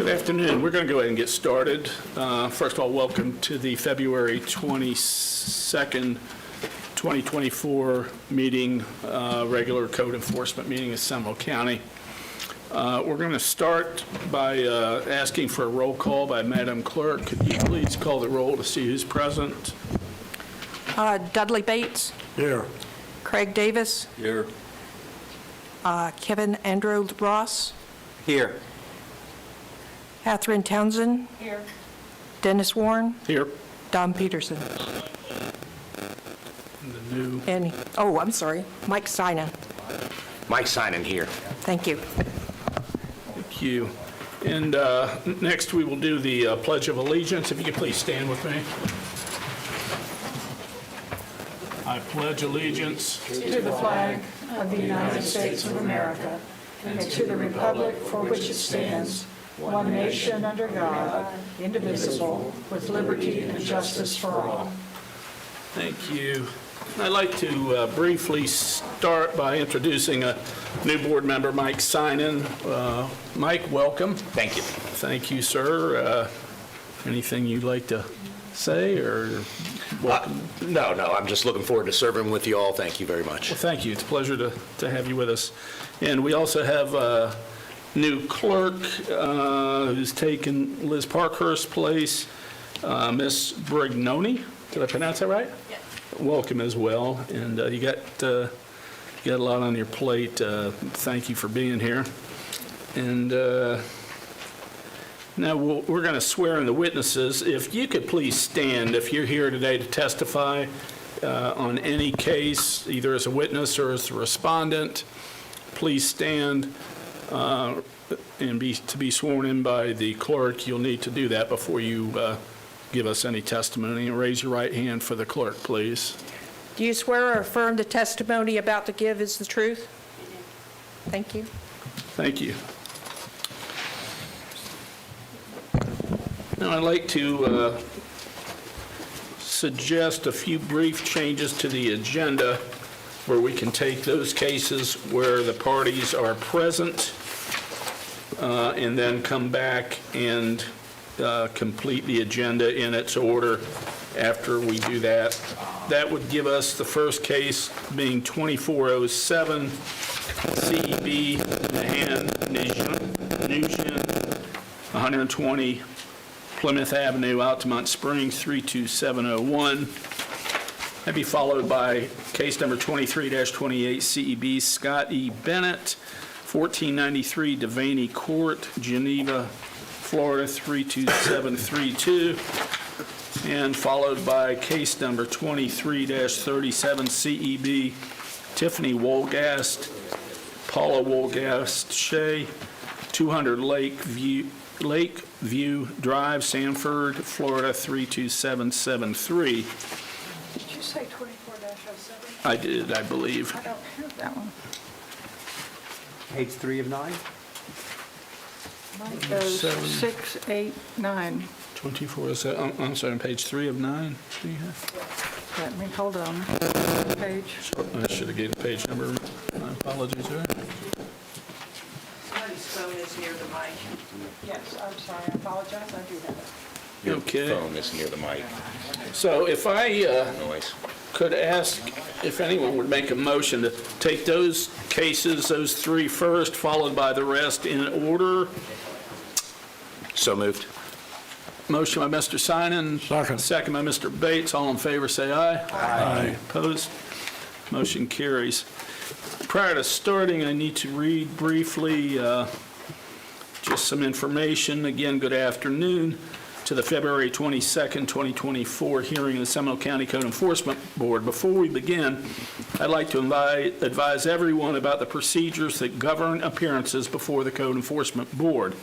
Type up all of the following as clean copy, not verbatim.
Good afternoon. We're going to go ahead and get started. First of all, welcome to the February 22nd, 2024 meeting, regular code enforcement meeting in Seminole County. We're going to start by asking for a roll call by Madam Clerk. Could you please call the roll to see who's present? Dudley Bates. Here. Craig Davis. Here. Kevin Andrew Ross. Here. Catherine Townsend. Here. Dennis Warren. Here. Don Peterson. The new. And, I'm sorry, Mike Sina. Mike Sinan here. Thank you. Thank you. And next we will do the Pledge of Allegiance. If you could please stand with me. I pledge allegiance to the flag of the United States of America and to the republic for which it stands, one nation under God, indivisible, with liberty and justice for all. Thank you. I'd like to briefly start by introducing a new board member, Mike Sinan. Mike, welcome. Thank you. Thank you, sir. Anything you'd like to say or welcome? No, I'm just looking forward to serving with you all. Thank you very much. Well, thank you. It's a pleasure to have you with us. And we also have a new clerk who's taken Liz Parkhurst's place, Miss Brignoni. Did I pronounce that right? Yes. Welcome as well. And you got a lot on your plate. Thank you for being here. And now we're going to swear in the witnesses. If you could please stand if you're here today to testify on any case, either as a witness or as a respondent. Please stand and to be sworn in by the clerk. You'll need to do that before you give us any testimony. And raise your right hand for the clerk, please. Do you swear or affirm the testimony about to give is the truth? Thank you. Thank you. Now, I'd like to suggest a few brief changes to the agenda where we can take those cases where the parties are present and then come back and complete the agenda in its order after we do that. That would give us the first case being 2407 CEB Mahan Nugent, 120 Plymouth Avenue, Altamont Springs, 32701. That'd be followed by case number 23-28 CEB Scott E. Bennett, 1493 Devaney Court, Geneva, Florida, 32732. And followed by case number 23-37 CEB Tiffany Wolgast, Paula Wolgast Shea, 200 Lakeview Drive, Sanford, Florida, 32773. Did you say 24-07? I did, I believe. I don't have that one. Page 3 of 9? Mine goes 6, 8, 9. 24 is that, I'm sorry, on page 3 of 9. Do you have? Let me, hold on. Page. I should have gave the page number. My apologies there. Somebody's phone is near the mic. Yes, I'm sorry, I apologize, I do have it. Your Okay. phone is near the mic. So if I Noise. could ask if anyone would make a motion to take those cases, those three first, followed by the rest in order. So moved. Motion by Mr. Sinan. Second. Second by Mr. Bates. All in favor, say aye. Aye. Opposed? Motion carries. Prior to starting, I need to read briefly just some information. Again, good afternoon to the February 22nd, 2024 hearing of the Seminole County Code Enforcement Board. Before we begin, I'd like to advise everyone about the procedures that govern appearances before the Code Enforcement Board.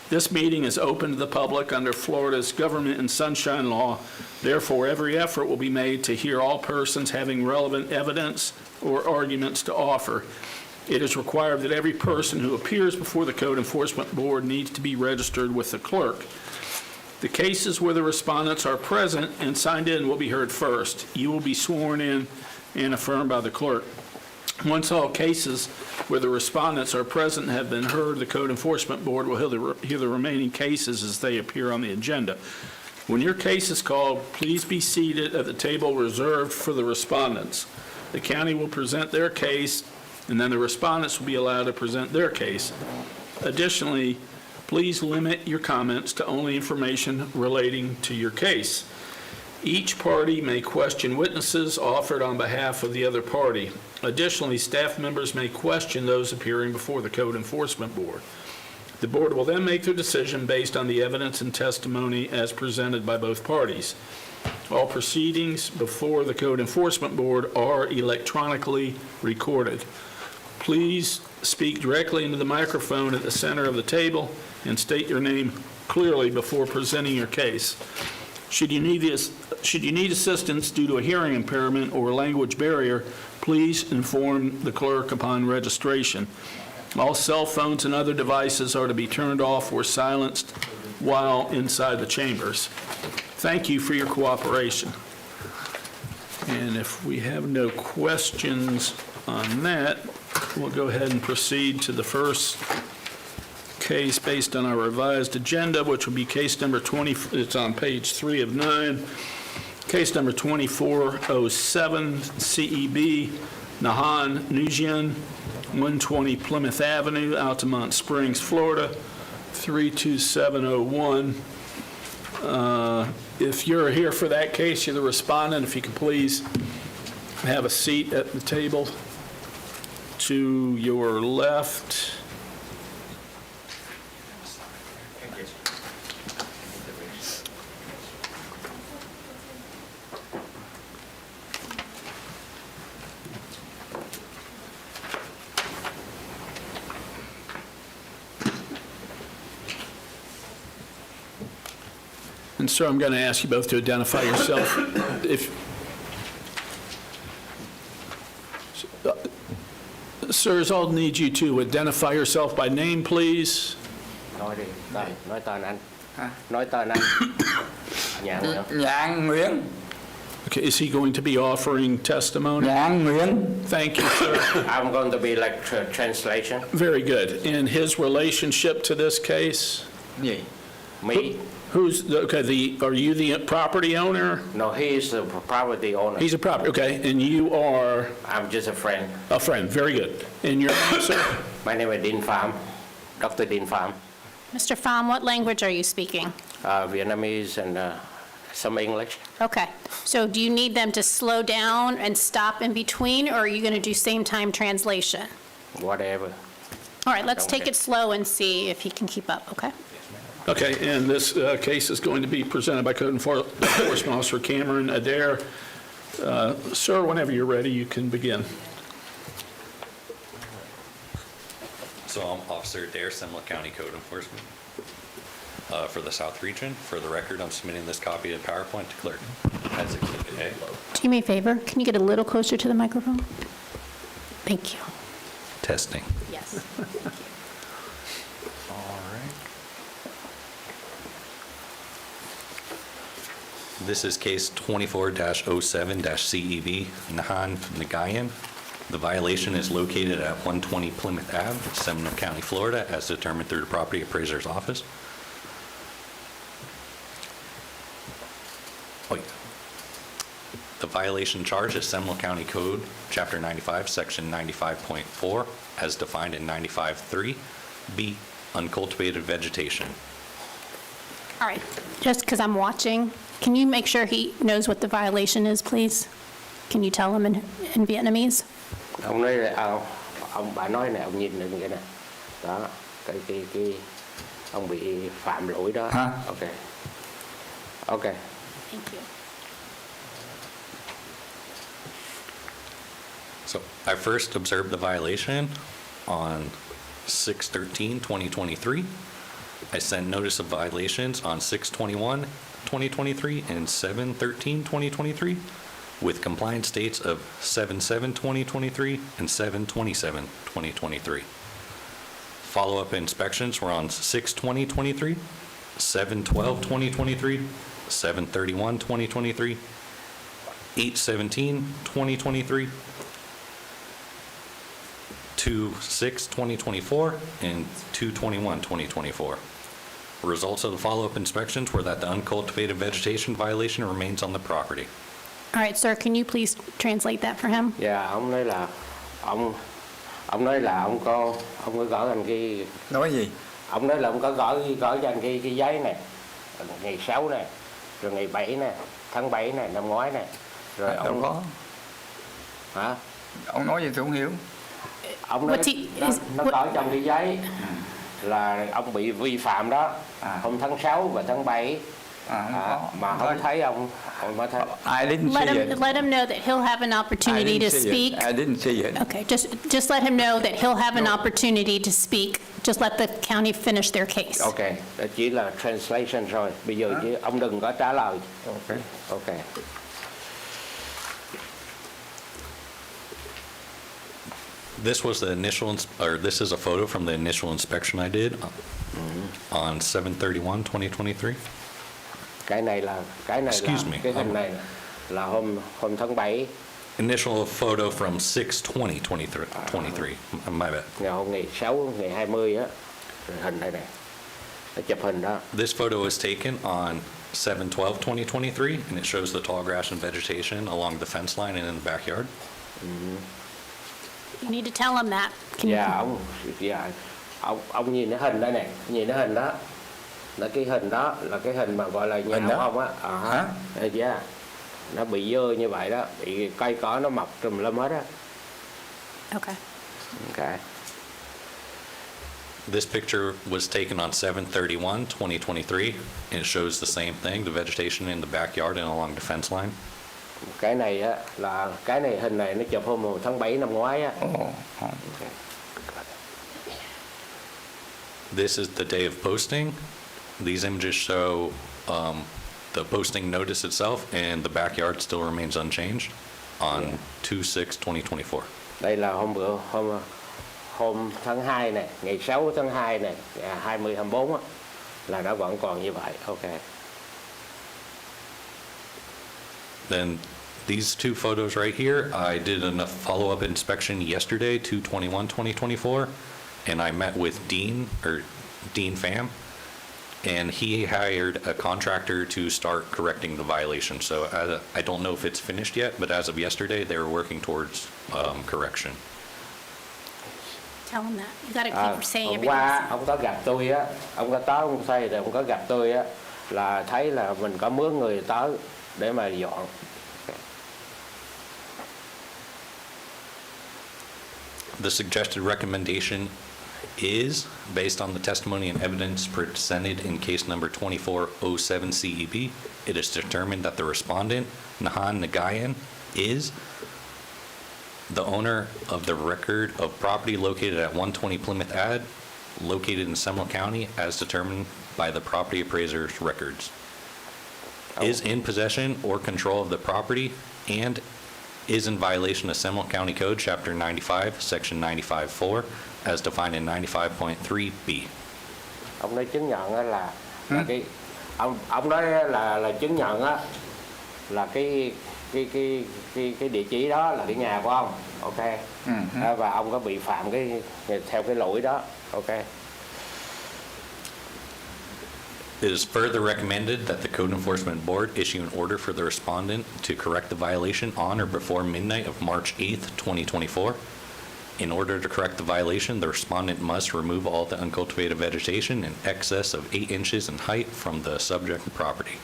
This meeting is open to the public under Florida's Government and Sunshine Law. Therefore, every effort will be made to hear all persons having relevant evidence or arguments to offer. It is required that every person who appears before the Code Enforcement Board needs to be registered with the clerk. The cases where the respondents are present and signed in will be heard first. You will be sworn in and affirmed by the clerk. Once all cases where the respondents are present have been heard, the Code Enforcement Board will hear the remaining cases as they appear on the agenda. When your case is called, please be seated at the table reserved for the respondents. The county will present their case, and then the respondents will be allowed to present their case. Additionally, please limit your comments to only information relating to your case. Each party may question witnesses offered on behalf of the other party. Additionally, staff members may question those appearing before the Code Enforcement Board. The board will then make their decision based on the evidence and testimony as presented by both parties. All proceedings before the Code Enforcement Board are electronically recorded. Please speak directly into the microphone at the center of the table and state your name clearly before presenting your case. Should you need assistance due to a hearing impairment or language barrier, please inform the clerk upon registration. All cell phones and other devices are to be turned off or silenced while inside the chambers. Thank you for your cooperation. And if we have no questions on that, we'll go ahead and proceed to the first case based on our revised agenda, which will be case number 20, it's on page 3 of 9, case number 2407, CEB, Nahan Nujian, 120 Plymouth Avenue, Altamont Springs, Florida, 32701. If you're here for that case, you're the respondent. If you could please have a seat at the table to your left. And sir, I'm going to ask you both to identify yourself. Sirs, I'll need you to identify yourself by name, please. Nói đi, nói tên anh. Nói tên anh. Nhà Nguyễn. Nhạn Nguyễn. Okay, is he going to be offering testimony? Nhạn Nguyễn. Thank you, sir. I'm going to be like translation. Very good. And his relationship to this case? Gì? Me? Are you the property owner? No, he is the property owner. He's a property, okay, and you are I'm just a friend. a friend, very good. And your name, sir? My name is Din Pham, Dr. Din Pham. Mr. Pham, what language are you speaking? Vietnamese and some English. Okay. So do you need them to slow down and stop in between, or are you going to do same-time translation? Whatever. All right, let's take Okay. it slow and see if he can keep up, okay? Okay, and this case is going to be presented by Code Enforcement Officer Cameron Adair. Sir, whenever you're ready, you can begin. So I'm Officer Adair, Seminole County Code Enforcement for the South Region. For the record, I'm submitting this copy of PowerPoint to clerk as Exhibit A. Do me a favor, can you get a little closer to the microphone? Thank you. Testing. Yes. This is case 24-07-CEB, Nahan Nagayan. The violation is located at 120 Plymouth Ave, Seminole County, Florida, as determined through the property appraiser's office. The violation charge is Seminole County Code, Chapter 95, Section 95.4, as defined in 95.3, B, uncultivated vegetation. All right, just because I'm watching, can you make sure he knows what the violation is, please? Can you tell him in Vietnamese? Ông nói là bà nói này, ông nhìn đừng vậy nè. Đó, cái ông bị phạm lỗi đó. Hả? Okay. Okay. Thank you. So I first observed the violation on 6/13/2023. I sent notice of violations on 6/21/2023 and 7/13/2023 with compliance dates of 7/7/2023 and 7/27/2023. Follow-up inspections were on 6/20/23, 7/12/2023, 7/31/2023, 8/17/2023, 2/6/2024 and 2/21/2024. Results of the follow-up inspections were that the uncultivated vegetation violation remains on the property. All right, sir, can you please translate that for him? Dạ, ông nói là ông nói là ông có gõ anh cái Nói gì? ông nói là ông có gõ cho anh cái giấy này ngày 6 này rồi ngày 7 này tháng 7 này năm ngoái này rồi Đâu ông có. hả Ông nói gì tôi không hiểu. ông nói What's he- nó is- what- có trong cái giấy là ông bị vi phạm đó hôm tháng 6 và tháng 7 Không có. mà không thấy ông mới thấy I didn't see it. Let him know that he'll have an opportunity I to didn't see speak. it. I didn't see it. Okay, just let him know that he'll have an opportunity to speak. Just let the county finish their case. ok đó chỉ là translation rồi bây giờ chứ ông đừng có trả lời Okay. ok This was the initial, this is a photo from the initial inspection I did on 7/31/2023. cái này là Excuse me. cái hình này là hôm tháng 7 Initial photo from 6/20/23. My bad. ngày 6 ngày 20 á rồi hình đây này nó chụp hình đó This photo was taken on 7/12/2023, and it shows the tall grass and vegetation along the fence line and in the backyard. You need to tell him that. Can you? ông nhìn cái hình đây này nhìn cái hình đó là cái hình đó là cái hình mà gọi là nhà Hình đó? ông á Hả? yeah. Nó bị dơ như vậy đó bị cây cỏ nó mọc trùm lên hết á Okay. ok This picture was taken on 7/31/2023, and it shows the same thing, the vegetation in the backyard and along the fence line. cái này á là cái này hình này nó chụp hôm tháng 7 năm ngoái á Ồ, This is the day of posting. These images show the posting notice itself, and the backyard still remains unchanged on 2/6/2024. đây là hôm tháng 2 này ngày 6 tháng 2 này 2024 á là nó vẫn còn như vậy ok Then these two photos right here, I did a follow-up inspection yesterday, 2/21/2024, and I met with Dean Pham, and he hired a contractor to start correcting the violation. So I don't know if it's finished yet, but as of yesterday, they were working towards correction. Tell him that. You gotta keep saying hôm everything. qua ông có gặp tôi á ông có tới ông xây rồi ông có gặp tôi á là thấy là mình có mướn người tới để mà dọn The suggested recommendation is, based on the testimony and evidence presented in case number 2407 CEB, it is determined that the respondent, Nahan Nagayan, is the owner of the record of property located at 120 Plymouth Ave, located in Seminole County, as determined by the property appraiser's records, is in possession or control of the property, and is in violation of Seminole County Code, Chapter 95, Section 95-4, as defined in 95.3B. ông nói chứng nhận á là cái ông nói là chứng nhận á là cái địa chỉ đó là cái nhà của ông ok và ông có bị phạm cái theo cái lỗi đó ok It is further recommended that the Code Enforcement Board issue an order for the respondent to correct the violation on or before midnight of March 8th, 2024. In order to correct the violation, the respondent must remove all the uncultivated vegetation in excess of 8 inches in height from the subject property.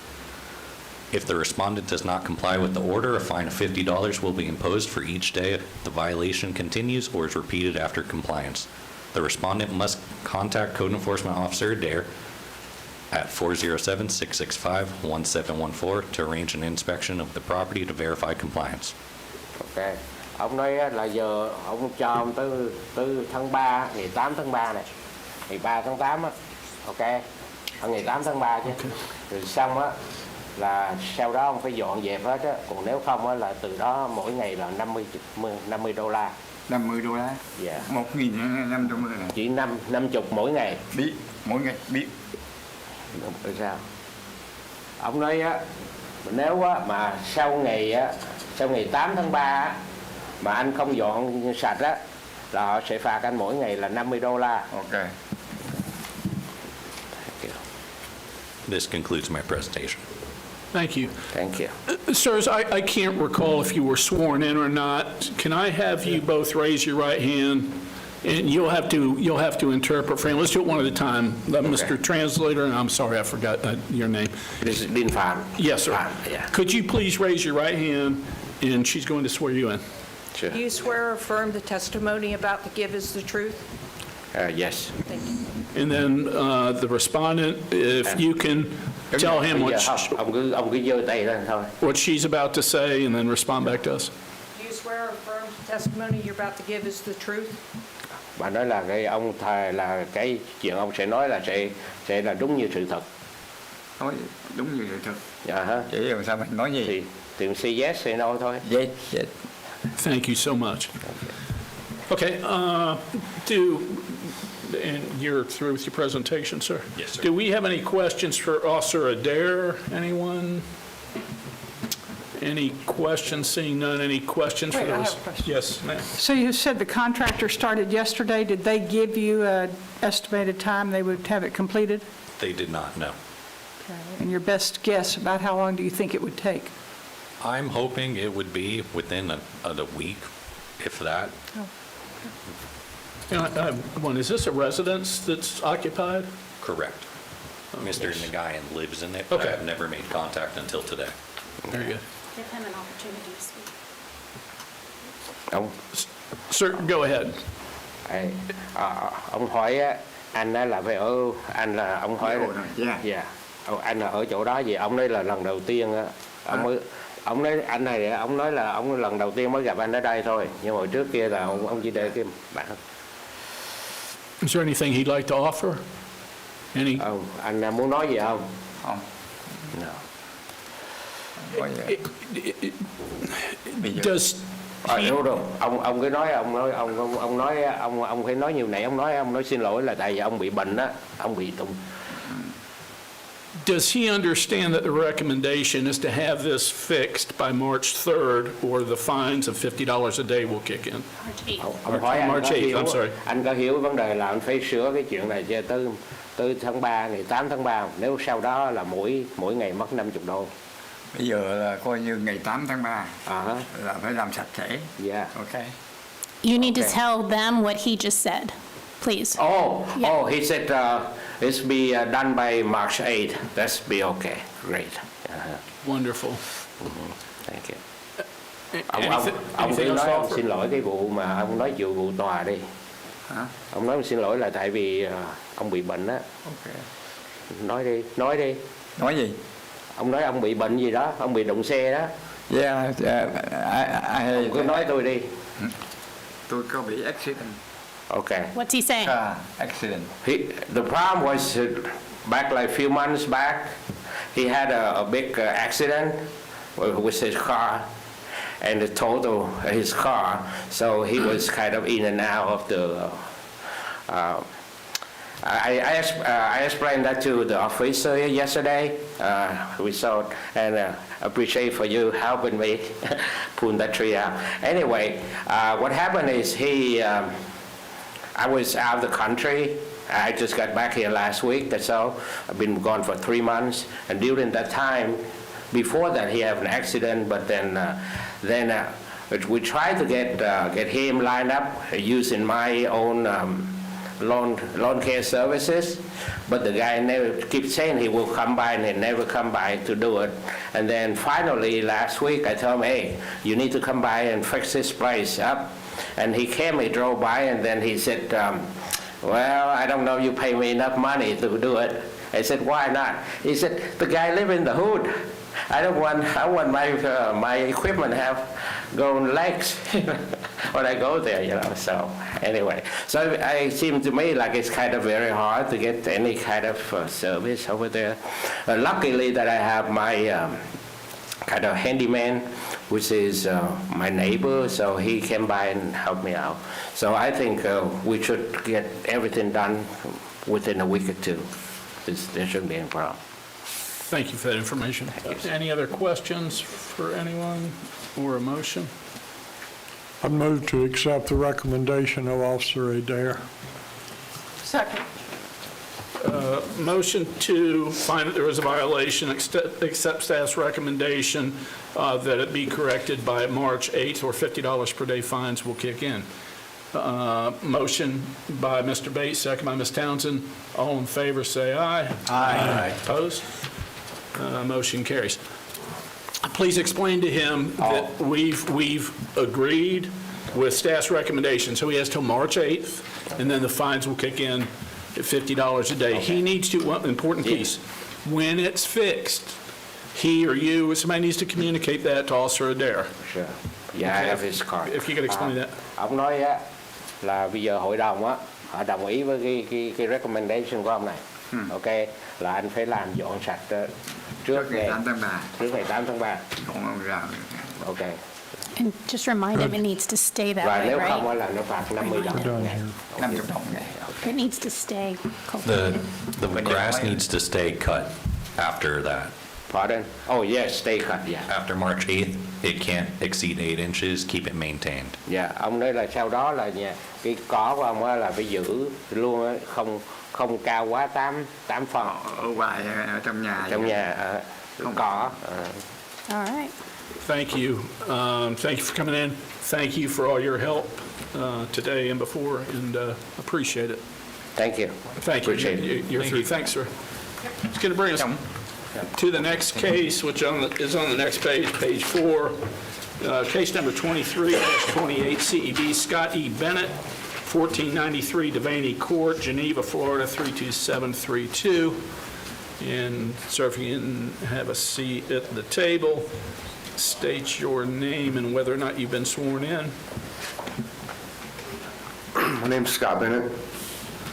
If the respondent does not comply with the order, a fine of $50 will be imposed for each day the violation continues or is repeated after compliance. The respondent must contact Code Enforcement Officer Adair at 407-665-1714 to arrange an inspection of the property to verify compliance. ok ông nói là giờ ông cho ông tới tháng 3 ngày 8 tháng 3 này ngày 3 tháng 8 á ok ở ngày 8 tháng 3 chứ rồi xong á là sau đó ông phải dọn dẹp hết á còn nếu không á là từ đó mỗi ngày là $50. 50 đô la. Dạ. 1.500 này. chỉ 50 mỗi ngày Biết, mỗi ngày biết. rồi sao ông nói á nếu á mà sau ngày 8 tháng 3 á, mà anh không dọn sạch á là họ sẽ phạt anh mỗi ngày là $50. Ok. This concludes my presentation. Thank you. Thank you. Sirs, I can't recall if you were sworn in or not. Can I have you both raise your right hand? And you'll have to interpret for him. Let's do it one at a time. Mr. Translator, and I'm sorry, I forgot your name. This is Đinh Phạm. Yes, sir. Phạm, yeah. Could you please raise your right hand, and she's going to swear you in. Sure. Do you swear or affirm the testimony about to give is the truth? Yes. Thank you. And then the respondent, if you can tell him Bây giờ không, ông cứ giơ tay lên thôi. what she's about to say, and then respond back to us. Do you swear or affirm the testimony you're about to give is the truth? Bà nói là cái ông thầy là cái chuyện ông sẽ nói là sẽ là đúng như sự thật. Nói đúng như sự thật. Dạ hả? Chỉ làm sao mình nói gì? Thì say yes hay no thôi. Yes, yes. Thank you so much. Okay, and you're through with your presentation, sir? Yes, sir. Do we have any questions for Officer Adair? Anyone? Any questions? Seeing none, any questions for Wait, I those? have a question. Yes, ma'am. So you said the contractor started yesterday. Did they give you an estimated time they would have it completed? They did not know. And your best guess, about how long do you think it would take? I'm hoping it would be within a week, if that. And I have one, is this a residence that's occupied? Correct. Mr. Nagayan lives in it, but Okay. I've never made contact until today. Very good. Give him an opportunity to speak. Ông Sir, go ahead. ông hỏi á, anh á là phải ở anh là ông hỏi Chỗ này, yeah. dạ anh là ở chỗ đó gì ông nói là lần đầu tiên á ông nói anh này ông nói là ông lần đầu tiên mới gặp anh ở đây thôi, nhưng hồi trước kia là ông chỉ để cái bạn. Is there anything he'd like to offer? Any? Anh muốn nói gì không? Không. No. Nói gì? Bây giờ. Does he, Đúng rồi, ông cứ nói ông phải nói nhiều này, ông nói xin lỗi là tại vì ông bị bệnh á, ông bị tụng. does he understand that the recommendation is to have this fixed by March 3rd, or the fines of $50 a day will kick in? March 8th. Ông hỏi anh March có 8th, hiểu, I'm sorry. anh có hiểu vấn đề là anh phải sửa cái chuyện này cho tới tháng 3, ngày 8 tháng 3, nếu sau đó là mỗi ngày mất $50. Bây giờ là coi như ngày 8 tháng 3 hả? là phải làm sạch sẽ. Yeah. Ok. You need to Okay. tell them what he just said, please. Oh, he said it's be done by March 8th. That's be okay. Great. Wonderful. Thank you. Anything Ông anything cứ else nói to ông offer? xin lỗi cái vụ mà ông nói vụ tòa đi. Hả? Ông nói ông xin lỗi là tại vì ông bị bệnh á. Ok. Nói đi. Nói gì? Ông nói ông bị bệnh gì đó, ông bị đụng xe đó. Yeah, Ông cứ nói tôi đi. tôi có bị accident. Okay. What's he saying? Car accident. The problem was back like a few months back, he had a big accident with his car, and it totaled his car. So he was kind of in and out of the. I explained that to the officer yesterday. We saw and appreciate for you helping me pull that tree out. Anyway, what happened is I was out of the country. I just got back here last week, that's all. I've been gone for 3 months, and during that time, before that, he had an accident. But then we tried to get him lined up using my own lawn care services. But the guy never keeps saying he will come by, and he never come by to do it. And then finally, last week, I told him, hey, you need to come by and fix this place up. And he came, he drove by, and then he said, well, I don't know, you pay me enough money to do it. I said, why not? He said, the guy live in the hood. I want my equipment have grown legs when I go there, you know. So anyway, so it seemed to me like it's kind of very hard to get any kind of service over there. Luckily that I have my kind of handyman, which is my neighbor, so he came by and helped me out. So I think we should get everything done within a week or two. There shouldn't be any problem. Thank you for that information. Any other questions for anyone or a motion? I move to accept the recommendation of Officer Adair. Second. Motion to find that there was a violation, accept staff's recommendation that it be corrected by March 8th, or $50 per day fines will kick in. Motion by Mr. Bates, second by Ms. Townsend. All in favor, say aye. Aye. Opposed? Motion carries. Please explain to him that we've agreed with staff's recommendation, so he has till March 8th, and then the fines will kick in at $50 a day. He needs to, one important piece, when it's fixed, he or you, somebody needs to communicate that to Officer Adair. Sure. Yeah, I have his card. If you could explain that. Ông nói á, là bây giờ hội đồng á, họ đồng ý với cái recommendation của ông này. Ok, là anh phải làm dọn sạch trước ngày 8 tháng 3. trước ngày 8 tháng 3. Không ông ra. Ok. And just remind him it needs to stay that Và way, nếu không right? á là nó phạt 50 đồng. 50 đồng này. It needs to stay The, cultivated. the grass needs to stay cut after that. Pardon? Oh yes, stay cut, yeah. After March 8th, it can't exceed 8 inches, keep it maintained. Dạ, ông nói là sau đó là cái cỏ của ông á là phải giữ luôn á, không cao quá 8 phần Ở ngoài, ở trong nhà. trong nhà cỏ. All right. Thank you. Thank you for coming in. Thank you for all your help today and before, and appreciate it. Thank you. Thank you. Appreciate it. You're through. Thanks, sir. It's going to bring us to the next case, which is on the next page, page 4. Case number 23-28, CEB Scott E. Bennett, 1493 Devaney Court, Geneva, Florida, 32732. And sir, if you can have a seat at the table, state your name and whether or not you've been sworn in. My name's Scott Bennett.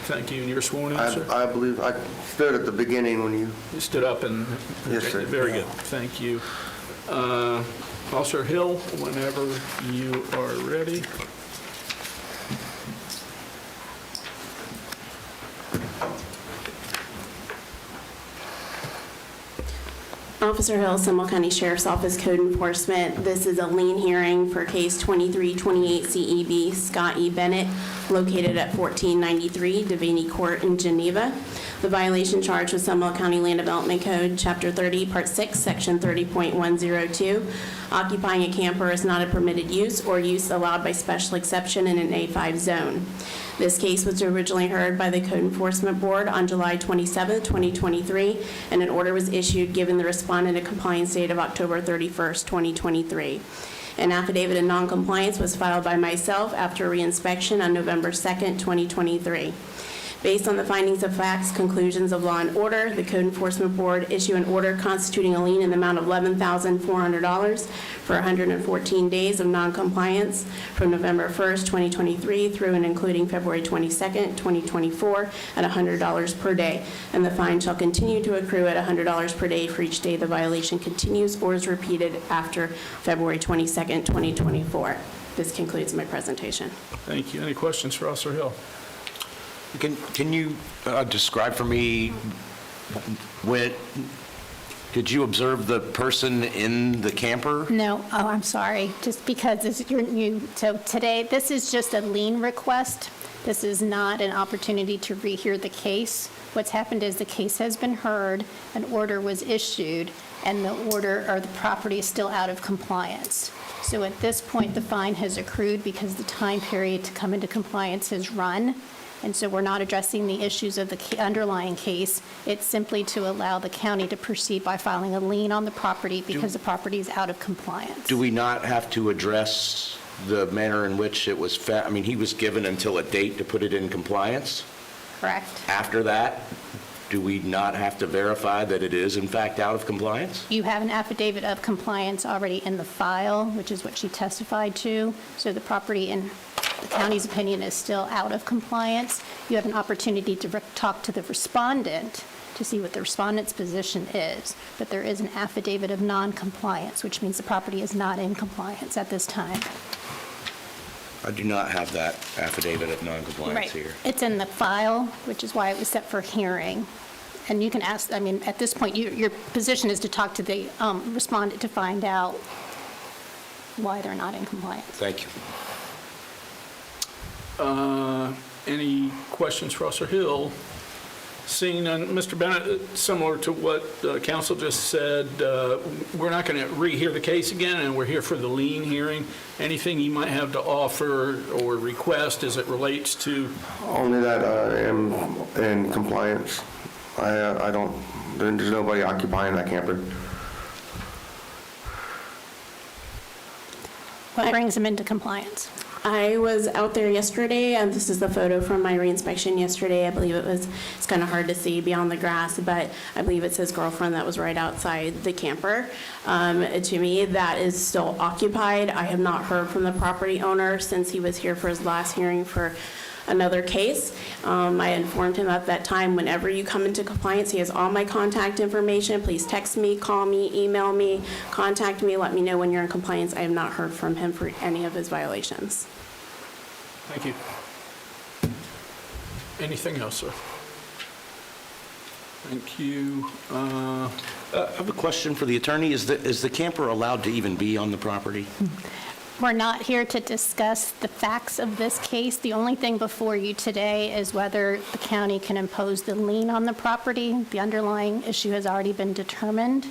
Thank you. And you're sworn in, sir? I believe I stood at the beginning when you... You stood up and... Yes, sir. Very good. Thank you. Officer Hill, whenever you are ready. Officer Hill, Seminole County Sheriff's Office Code Enforcement. This is a lien hearing for case 2328 CEB Scott E. Bennett, located at 1493 Devaney Court in Geneva. The violation charged with Seminole County Land Development Code, Chapter 30, Part 6, Section 30.102. Occupying a camper is not a permitted use or use allowed by special exception in an A5 zone. This case was originally heard by the Code Enforcement Board on July 27, 2023, and an order was issued giving the respondent a compliance date of October 31, 2023. An affidavit of noncompliance was filed by myself after reinspection on November 2, 2023. Based on the findings of facts, conclusions of law and order, the Code Enforcement Board issued an order constituting a lien in the amount of $11,400 for 114 days of noncompliance from November 1st, 2023 through and including February 22nd, 2024 at $100 per day. And the fine shall continue to accrue at $100 per day for each day the violation continues or is repeated after February 22nd, 2024. This concludes my presentation. Thank you. Any questions for Officer Hill? Can you describe for me, when, did you observe the person in the camper? No, oh, I'm sorry, just because you're new. So today, this is just a lien request. This is not an opportunity to rehear the case. What's happened is the case has been heard, an order was issued, and the order or the property is still out of compliance. So at this point, the fine has accrued because the time period to come into compliance has run. And so we're not addressing the issues of the underlying case. It's simply to allow the county to proceed by filing a lien on the property because the property is out of compliance. Do we not have to address the manner in which it was found? I mean, he was given until a date to put it in compliance. Correct? After that, do we not have to verify that it is in fact out of compliance? You have an affidavit of compliance already in the file, which is what she testified to. So the property, in the county's opinion, is still out of compliance. You have an opportunity to talk to the respondent to see what the respondent's position is. But there is an affidavit of non-compliance, which means the property is not in compliance at this time. I do not have that affidavit of non-compliance here. It's in the file, which is why it was set for hearing. And you can ask, I mean, at this point, your position is to talk to the respondent to find out why they're not in compliance. Thank you. Any questions for Officer Hill? Seeing none, Mr. Bennett, similar to what counsel just said, we're not going to rehear the case again, and we're here for the lien hearing. Anything you might have to offer or request as it relates to? Only that I am in compliance. I don't, there's nobody occupying that camper. What brings him into compliance? I was out there yesterday, and this is the photo from my reinspection yesterday. I believe it's kind of hard to see beyond the grass, but I believe it's his girlfriend that was right outside the camper. To me, that is still occupied. I have not heard from the property owner since he was here for his last hearing for another case. I informed him at that time, whenever you come into compliance, he has all my contact information. Please text me, call me, email me, contact me, let me know when you're in compliance. I have not heard from him for any of his violations. Thank you. Anything else, sir? Thank you. I have a question for the attorney. Is the camper allowed to even be on the property? We're not here to discuss the facts of this case. The only thing before you today is whether the county can impose the lien on the property. The underlying issue has already been determined.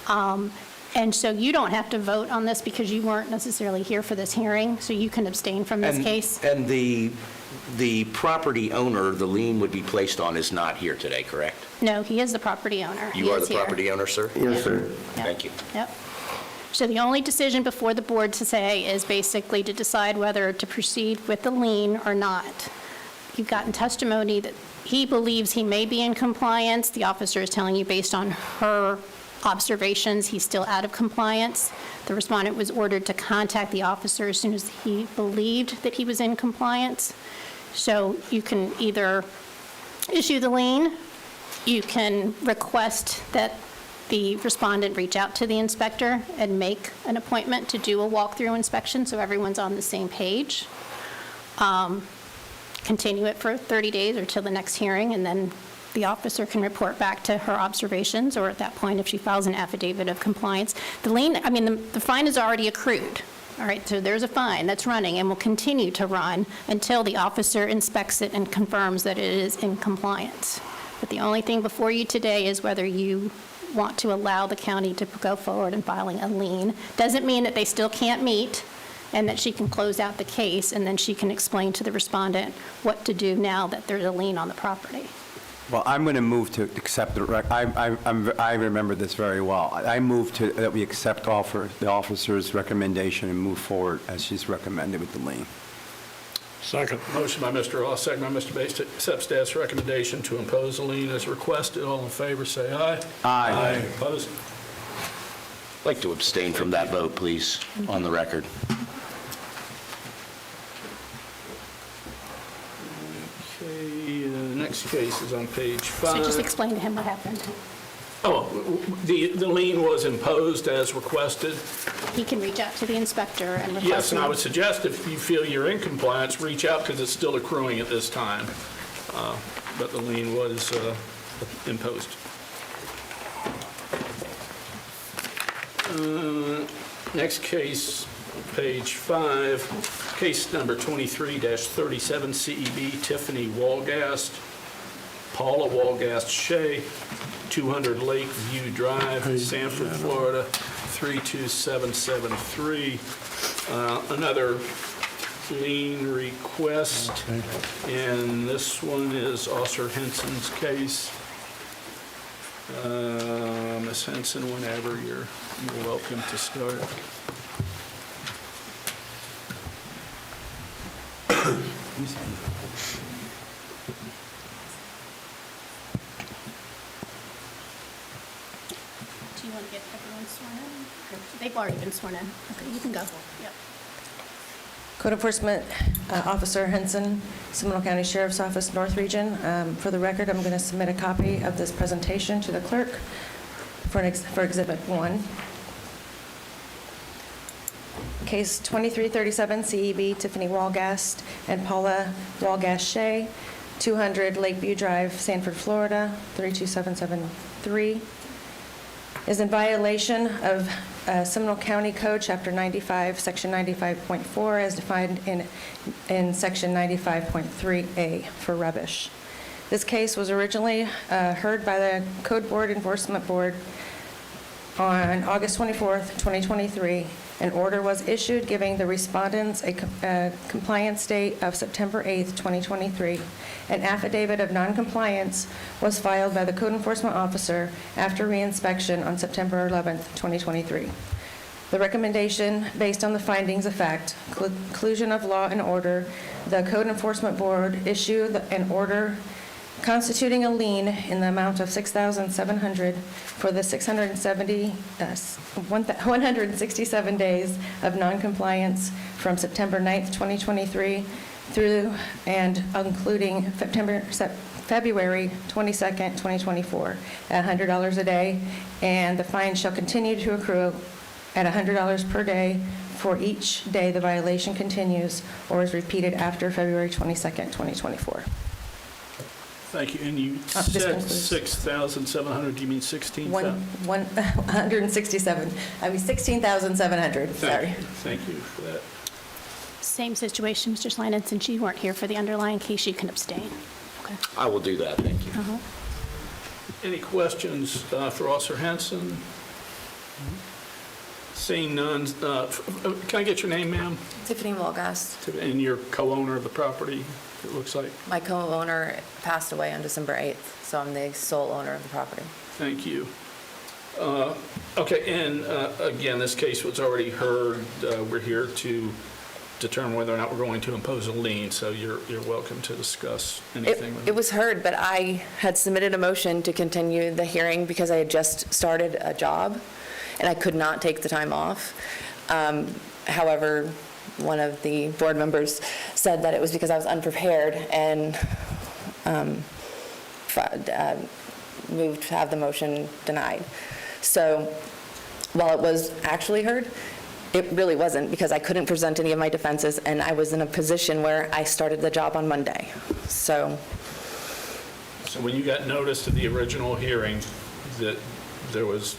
And so you don't have to vote on this because you weren't necessarily here for this hearing, so you can abstain from this case. And the property owner the lien would be placed on is not here today, correct? No, he is the property owner. You are the property owner, sir? Yes, sir. Thank you. Yep. So the only decision before the board to say is basically to decide whether to proceed with the lien or not. You've gotten testimony that he believes he may be in compliance. The officer is telling you based on her observations, he's still out of compliance. The respondent was ordered to contact the officer as soon as he believed that he was in compliance. So you can either issue the lien, you can request that the respondent reach out to the inspector and make an appointment to do a walkthrough inspection so everyone's on the same page. Continue it for 30 days or till the next hearing, and then the officer can report back to her observations, or at that point, if she files an affidavit of compliance. The lien, I mean, the fine is already accrued. All right, so there's a fine that's running and will continue to run until the officer inspects it and confirms that it is in compliance. But the only thing before you today is whether you want to allow the county to go forward in filing a lien. Doesn't mean that they still can't meet and that she can close out the case, and then she can explain to the respondent what to do now that there's a lien on the property. Well, I'm going to move to accept I remember this very well. I move that we accept the officer's recommendation and move forward as she's recommended with the lien. Second. Motion by Mr. Ross, second by Mr. Bates, to accept staff's recommendation to impose a lien as requested. All in favor, say aye. Aye. Opposed? I'd like to abstain from that vote, please, on the record. Okay, the next case is on page 5. So just explain to him what happened. Oh, the lien was imposed as requested. He can reach out to the inspector and request. Yes, and I an- would suggest if you feel you're in compliance, reach out because it's still accruing at this time. But the lien was imposed. Next case, page 5, case number 23-37 CEB, Tiffany Walgast, Paula Walgast Shea, 200 Lakeview Drive, Sanford, Florida, 32773. Another lien request, and this one is Officer Henson's case. Ms. Henson, whenever you're welcome to start. Do you want to get everyone sworn in? They've already been sworn in. Okay, you can go. Yep. Code Enforcement Officer Henson, Seminole County Sheriff's Office, North Region. For the record, I'm going to submit a copy of this presentation to the clerk for Exhibit 1. Case 2337 CEB, Tiffany Walgast and Paula Walgast Shea, 200 Lakeview Drive, Sanford, Florida, 32773, is in violation of Seminole County Code, Chapter 95, Section 95.4, as defined in Section 95.3A for rubbish. This case was originally heard by the Code Board Enforcement Board on August 24th, 2023. An order was issued giving the respondents a compliance date of September 8th, 2023. An affidavit of noncompliance was filed by the code enforcement officer after reinspection on September 11th, 2023. The recommendation, based on the findings of fact, conclusion of law and order, the Code Enforcement Board issued an order constituting a lien in the amount of $6,700 for the 167 days of noncompliance from September 9th, 2023 through and including February 22nd, 2024, at $100 a day, and the fine shall continue to accrue at $100 per day for each day the violation continues or is repeated after February 22nd, 2024. Thank you. And you This said concludes. 6,700, do you mean 16,000? 167, I mean 16,700, sorry. Thank you for that. Same situation, Mr. Schleinen, since you weren't here for the underlying case, you can abstain. Okay. I will do that, thank you. Any questions for Officer Henson? Seeing none, can I get your name, ma'am? Tiffany Walgast. And you're co-owner of the property, it looks like? My co-owner passed away on December 8th, so I'm the sole owner of the property. Thank you. Okay, and again, this case was already heard. We're here to determine whether or not we're going to impose a lien, so you're welcome to discuss anything. It was heard, but I had submitted a motion to continue the hearing because I had just started a job, and I could not take the time off. However, one of the board members said that it was because I was unprepared and moved to have the motion denied. So while it was actually heard, it really wasn't, because I couldn't present any of my defenses, and I was in a position where I started the job on Monday. So when you got notice of the original hearing that there was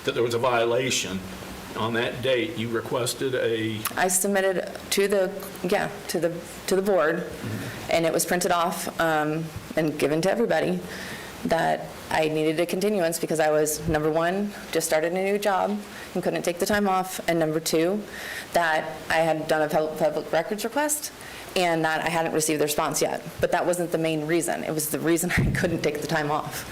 a violation, on that date, you requested I submitted to the board, and it was printed off and given to everybody that I needed a continuance because I was, number one, just started a new job and couldn't take the time off, and number two, that I had done a public records request and that I hadn't received the response yet. But that wasn't the main reason. It was the reason I couldn't take the time off.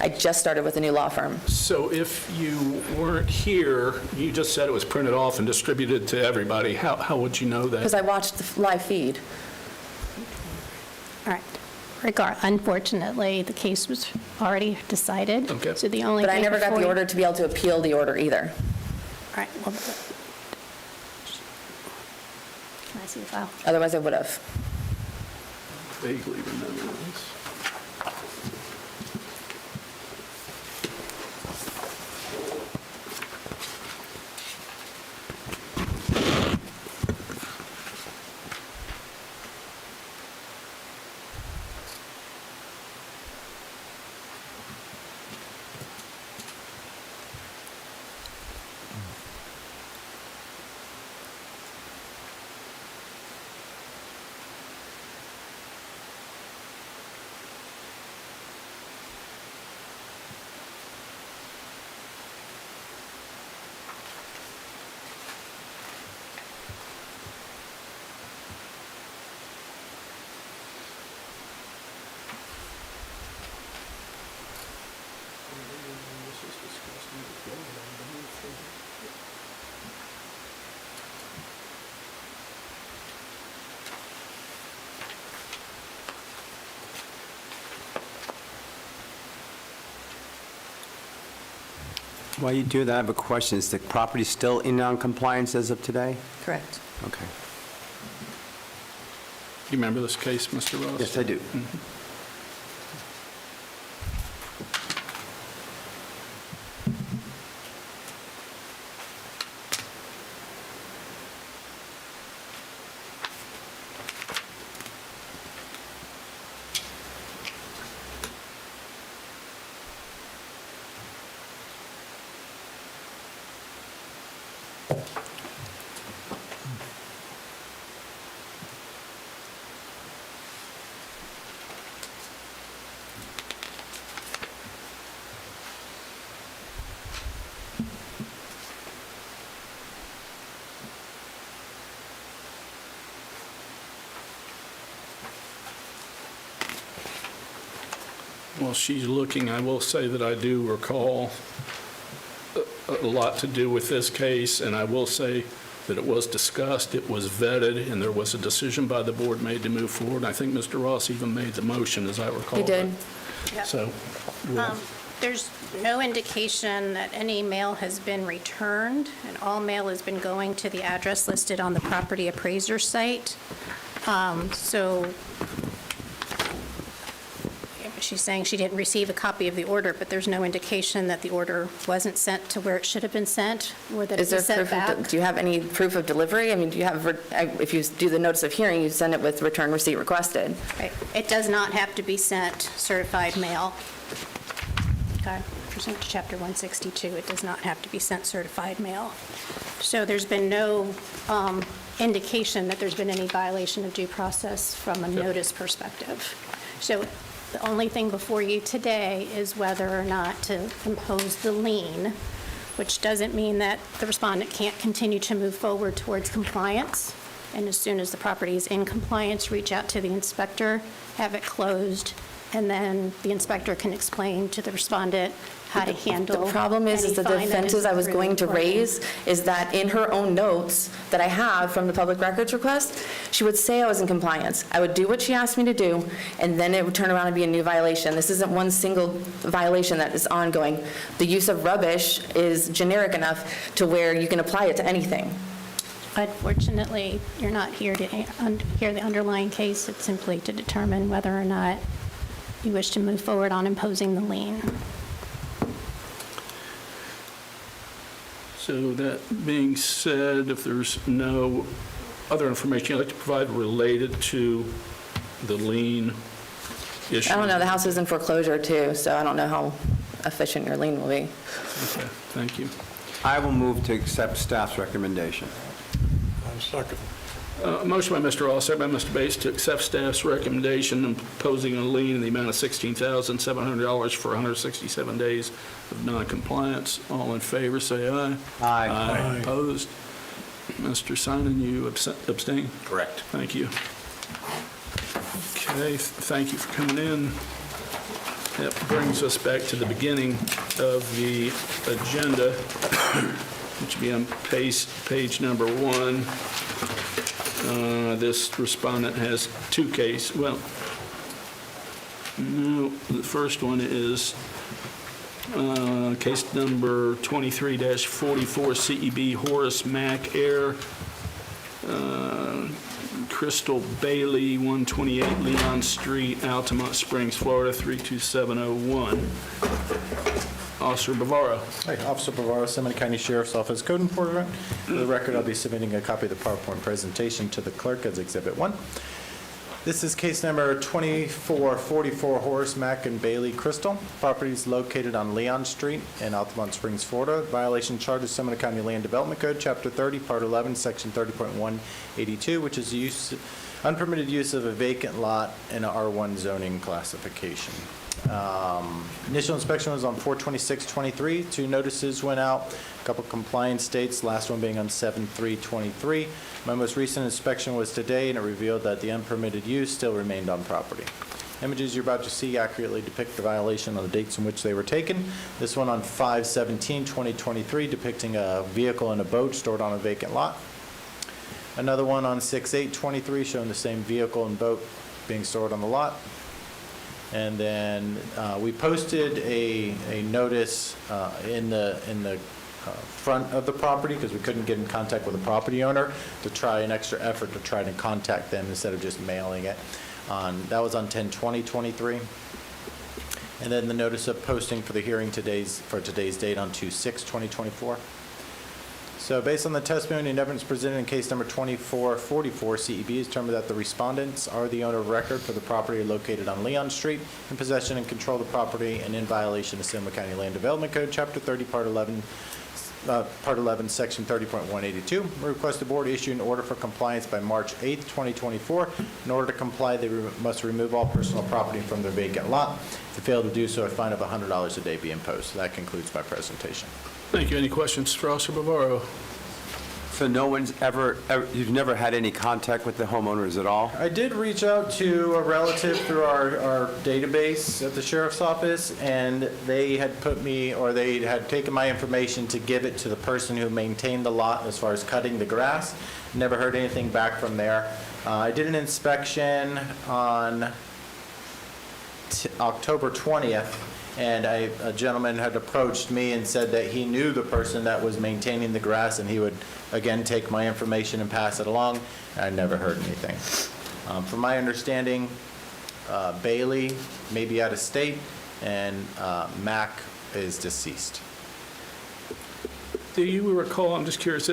I just started with a new law firm. So if you weren't here, you just said it was printed off and distributed to everybody. How would you know that? Because I watched the live feed. All right. Unfortunately, the case was already decided. Okay. So the only But I thing never got before the you- order to be able to appeal the order either. All right. Well, can I see the file? Otherwise, I would have. Vaguely remember this. While you do that, I have a question. Is the property still in non-compliance as of today? Correct. Okay. You remember this case, Mr. Ross? Yes, I do. While she's looking, I will say that I do recall a lot to do with this case, and I will say that it was discussed, it was vetted, and there was a decision by the board made to move forward. I think Mr. Ross even made the motion, as I recall. He did. Yep. So, we'll- There's no indication that any mail has been returned, and all mail has been going to the address listed on the property appraiser site. So she's saying she didn't receive a copy of the order, but there's no indication that the order wasn't sent to where it should have been sent, or that it Is there was sent proof back. of, do you have any proof of delivery? I mean, do you have, if you do the notice of hearing, you send it with return receipt requested. Right. It does not have to be sent certified mail. Okay, pursuant to Chapter 162, it does not have to be sent certified mail. So there's been no indication that there's been any violation of due process from a notice perspective. So the only thing before you today is whether or not to impose the lien, which doesn't mean that the respondent can't continue to move forward towards compliance. And as soon as the property is in compliance, reach out to the inspector, have it closed, and then the inspector can explain to the respondent how to handle The problem is any the fine that is defenses I was going to accrued or any- raise is that in her own notes that I have from the public records request, she would say I was in compliance. I would do what she asked me to do, and then it would turn around and be a new violation. This isn't one single violation that is ongoing. The use of rubbish is generic enough to where you can apply it to anything. Unfortunately, you're not here to hear the underlying case. It's simply to determine whether or not you wish to move forward on imposing the lien. So that being said, if there's no other information you'd like to provide related to the lien issue? I don't know, the house is in foreclosure too, so I don't know how efficient your lien will be. Okay, thank you. I will move to accept staff's recommendation. Second. Motion by Mr. Ross, second by Mr. Bates to accept staff's recommendation imposing a lien in the amount of $16,700 for 167 days of noncompliance. All in favor, say aye. Aye. Aye. Opposed? Mr. Simon, you abstain? Correct. Thank you. Okay, thank you for coming in. That brings us back to the beginning of the agenda, which will be on page number 1. This respondent has two cases. Well, no, the first one is case number 23-44 CEB Horace Mack Air, Crystal Bailey, 128 Leon Street, Altamont Springs, Florida, 32701. Officer Bavaro. Hi, Officer Bavaro, Seminole County Sheriff's Office Code Enforcement. For the record, I'll be submitting a copy of the PowerPoint presentation to the clerk as Exhibit 1. This is case number 2444 Horace Mack and Bailey Crystal. Property is located on Leon Street in Altamont Springs, Florida. Violation charges Seminole County Land Development Code, Chapter 30, Part 11, Section 30.182, which is unpermitted use of a vacant lot in a R1 zoning classification. Initial inspection was on 4/26/23. 2 notices went out, a couple compliance dates, last one being on 7/3/23. My most recent inspection was today, and it revealed that the unpermitted use still remained on property. Images you're about to see accurately depict the violation on the dates in which they were taken. This one on 5/17/2023 depicting a vehicle and a boat stored on a vacant lot. Another one on 6/8/23 showing the same vehicle and boat being stored on the lot. And then we posted a notice in the front of the property because we couldn't get in contact with the property owner to try an extra effort to try to contact them instead of just mailing it. That was on 10/20/23. And then the notice of posting for the hearing for today's date on 2/6/2024. So based on the testimony and evidence presented in case number 2444, CEB has determined that the respondents are the owner of record for the property located on Leon Street, in possession and control of the property, and in violation of Seminole County Land Development Code, Chapter 30, Part 11, Part 11, Section 30.182. Request the board issue an order for compliance by March 8th, 2024. In order to comply, they must remove all personal property from their vacant lot. If they fail to do so, a fine of $100 a day be imposed. That concludes my presentation. Thank you. Any questions for Officer Bavaro? So no one's ever, you've never had any contact with the homeowners at all? I did reach out to a relative through our database at the sheriff's office, and they had put me, or they had taken my information to give it to the person who maintained the lot as far as cutting the grass. Never heard anything back from there. I did an inspection on October 20th, and a gentleman had approached me and said that he knew the person that was maintaining the grass, and he would, again, take my information and pass it along. I never heard anything. From my understanding, Bailey may be out of state, and Mac is deceased. Do you recall, I'm just curious,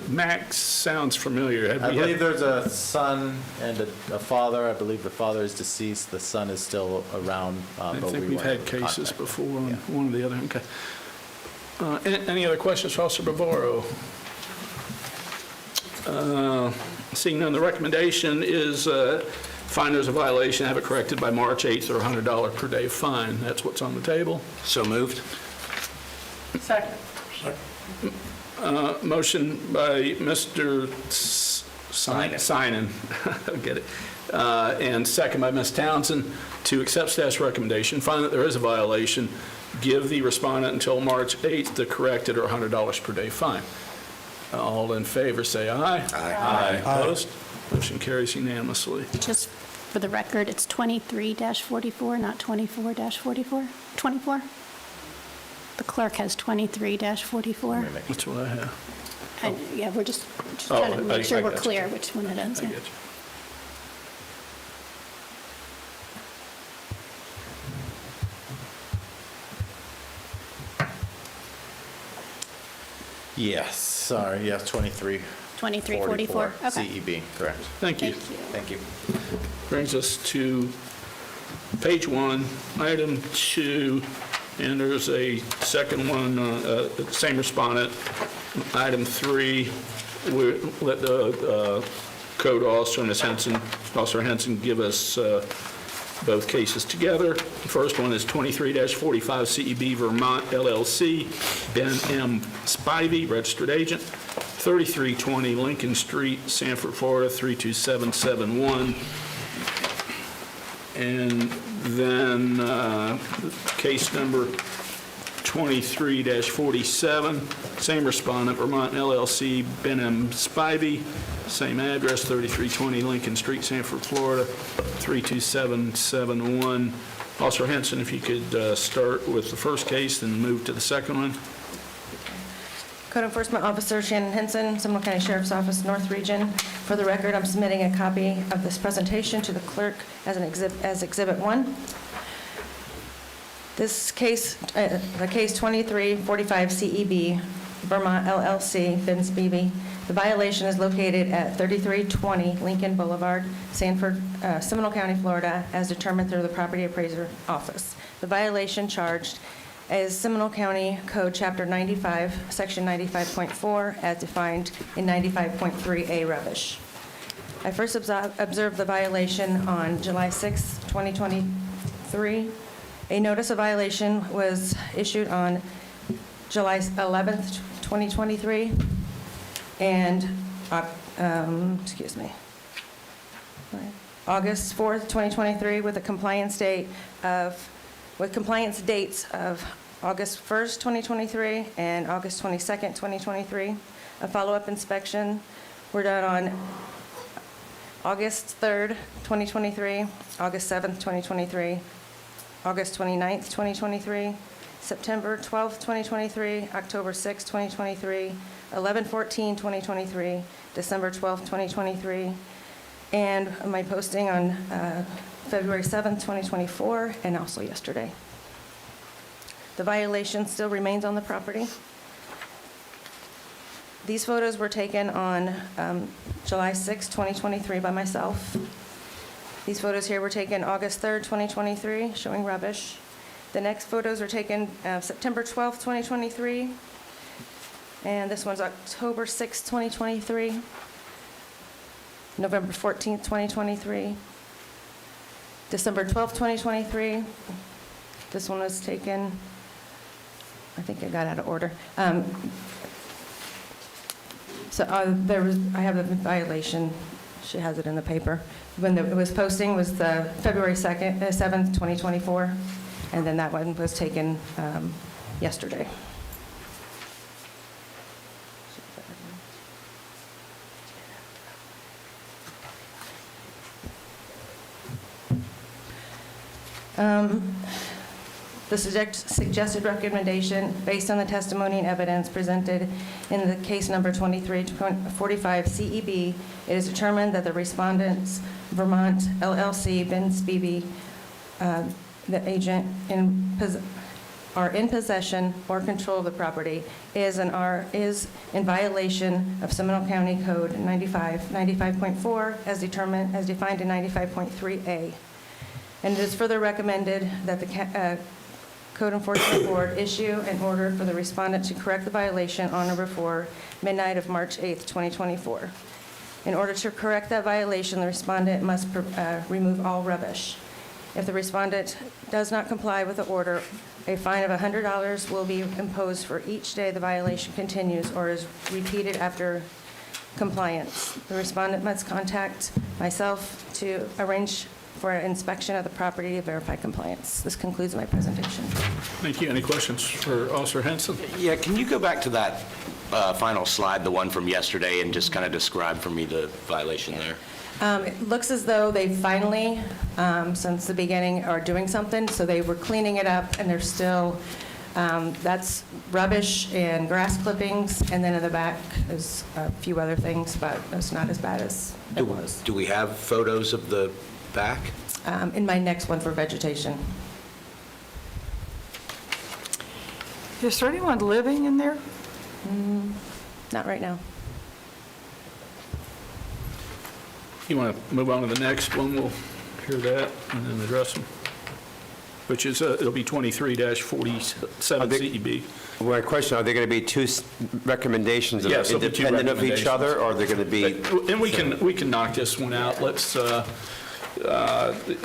Max sounds familiar. I believe there's a son and a father. I believe the father is deceased. The son is still around, I but think we we've weren't had in cases contact. before on Yeah. one or the other. Okay. Any other questions for Officer Bavaro? Seeing none, the recommendation is find there's a violation, have it corrected by March 8th, or $100 per day fine. That's what's on the table. So moved? Second. Motion by Mr. Sinan. I'll get it. And second by Ms. Townsend to accept staff's recommendation, find that there is a violation, give the respondent until March 8th to correct it, or $100 per day fine. All in favor, say aye. Aye. Opposed? Motion carries unanimously. Just for the record, it's 23-44, not 24-44? 24? The clerk has 23-44. That's what I have. Yeah, we're just Oh, trying to make sure I we're got you. clear which one it is. I yeah. get you. Yes, sorry, yes, 23. 2344, okay. CEB, correct. Thank you. Thank you. Brings us to page 1, item 2, and there's a second one, same respondent. Item 3, we let the code officer, Ms. Henson, Officer Henson, give us both cases together. The first one is 23-45 CEB Vermont LLC, Ben M. Spivey, registered agent, 3320 Lincoln Street, Sanford, Florida, 32771. And then case number 23-47, same respondent, Vermont LLC, Ben M. Spivey, same address, 3320 Lincoln Street, Sanford, Florida, 32771. Officer Henson, if you could start with the first case and move to the second one. Code Enforcement Officer Shannon Henson, Seminole County Sheriff's Office, North Region. For the record, I'm submitting a copy of this presentation to the clerk as Exhibit 1. This case, the case 2345 CEB, Vermont LLC, Ben Spivey. The violation is located at 3320 Lincoln Boulevard, Sanford, Seminole County, Florida, as determined through the Property Appraiser Office. The violation charged is Seminole County Code Chapter 95, Section 95.4, as defined in 95.3A rubbish. I first observed the violation on July 6, 2023. A notice of violation was issued on July 11th, 2023, and, August 4th, 2023, with compliance dates of August 1st, 2023, and August 22nd, 2023. A follow-up inspection were done on August 3rd, 2023, August 7th, 2023, August 29th, 2023, September 12th, 2023, October 6th, 2023, 11/14/2023, December 12th, 2023, and my posting on February 7th, 2024, and also yesterday. The violation still remains on the property. These photos were taken on July 6, 2023 by myself. These photos here were taken August 3rd, 2023, showing rubbish. The next photos were taken September 12th, 2023, And this one's October 6, 2023, November 14, 2023, December 12, 2023. This one was taken, I think it got out of order. So I have the violation, she has it in the paper. When it was posting was the February 7th, 2024, and then that one was taken yesterday. The suggested recommendation, based on the testimony and evidence presented in the case number 2345 CEB, it is determined that the respondents, Vermont LLC, Ben Spivey, the agent, are in possession or control of the property, is in violation of Seminole County Code 95.4 as defined in 95.3A. And it is further recommended that the Code Enforcement Board issue an order for the respondent to correct the violation on or before midnight of March 8th, 2024. In order to correct that violation, the respondent must remove all rubbish. If the respondent does not comply with the order, a fine of $100 will be imposed for each day the violation continues or is repeated after compliance. The respondent must contact myself to arrange for an inspection of the property to verify compliance. This concludes my presentation. Thank you. Any questions for Officer Henson? Yeah, can you go back to that final slide, the one from yesterday, and just kind of describe for me the violation there? It looks as though they finally, since the beginning, are doing something. So they were cleaning it up, and they're still, that's rubbish and grass clippings, and then in the back is a few other things, but it's not as bad as it was. Do we have photos of the back? In my next one for vegetation. Is there anyone living in there? Not right now. You want to move on to the next one? We'll hear that and then address them, which is, it'll be 23-47 CEB. My question, are there going to be two recommendations that Yes, are there'll be two independent of each recommendations. other, or are they going to be? And we can knock this one out. Let's,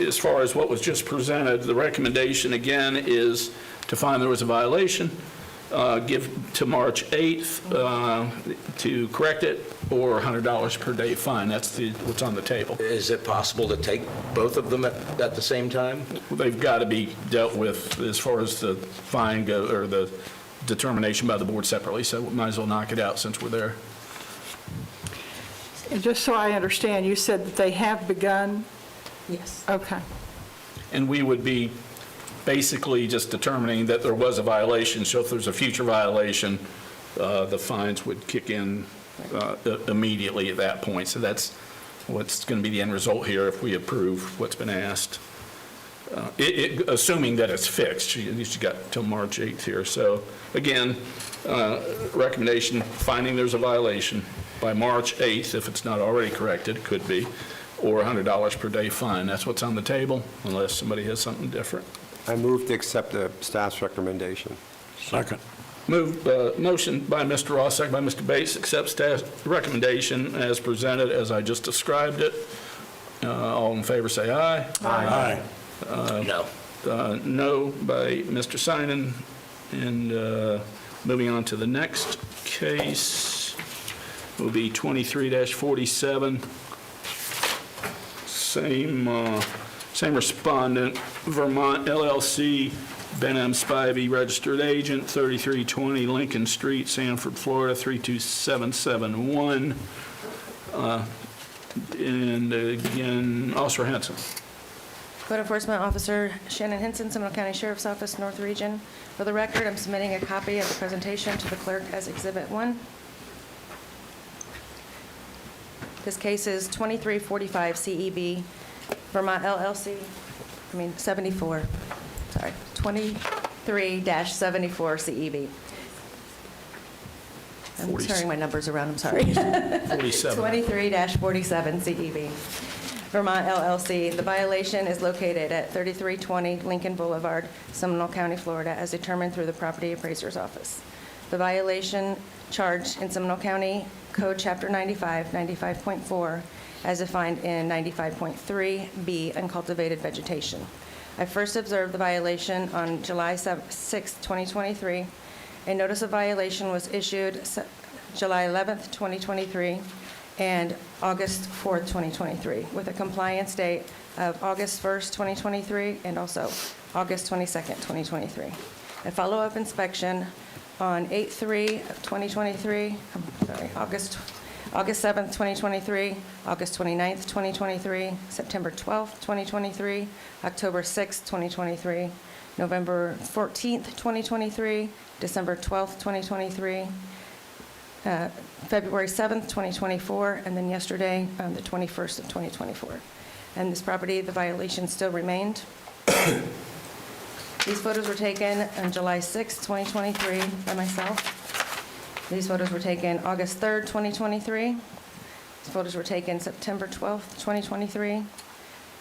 as far as what was just presented, the recommendation again is to find there was a violation, give to March 8th to correct it, or $100 per day fine. That's what's on the table. Is it possible to take both of them at the same time? They've got to be dealt with as far as the fine go, or the determination by the board separately, so we might as well knock it out since we're there. And just so I understand, you said that they have begun? Yes. Okay. And we would be basically just determining that there was a violation, so if there's a future violation, the fines would kick in immediately at that point. So that's what's going to be the end result here if we approve what's been asked. Assuming that it's fixed, at least you got till March 8th here. So again, recommendation, finding there's a violation by March 8th, if it's not already corrected, could be, or $100 per day fine. That's what's on the table, unless somebody has something different. I move to accept the staff's recommendation. Second. Motion by Mr. Ross, second by Mr. Bates, accept staff's recommendation as presented, as I just described it. All in favor, say aye. Aye. No. No by Mr. Sinan. And moving on to the next case will be 23-47. Same respondent, Vermont LLC, Ben M. Spivey, registered agent, 3320 Lincoln Street, Sanford, Florida, 32771. And again, Officer Henson. Code Enforcement Officer Shannon Henson, Seminole County Sheriff's Office, North Region. For the record, I'm submitting a copy of the presentation to the clerk as Exhibit 1. This case is 2345 CEB, Vermont LLC, 23-74 CEB. I'm turning my numbers around, I'm sorry. 47. 23-47 CEB. Vermont LLC. The violation is located at 3320 Lincoln Boulevard, Seminole County, Florida, as determined through the property appraiser's office. the violation charged in Seminole County Code Chapter 95, 95.4, as defined in 95.3B, uncultivated vegetation. I first observed the violation on July 6, 2023. A notice of violation was issued July 11, 2023, and August 4, 2023, with a compliance date of August 1, 2023, and also August 22, 2023. A follow-up inspection on 8/3 of 2023, August 7th, 2023, August 29th, 2023, September 12th, 2023, October 6th, 2023, November 14th, 2023, December 12th, 2023, February 7th, 2024, and then yesterday, the 21st of 2024. And this property, the violation still remained. These photos were taken on July 6th, 2023 by myself. These photos were taken August 3rd, 2023. These photos were taken September 12th, 2023.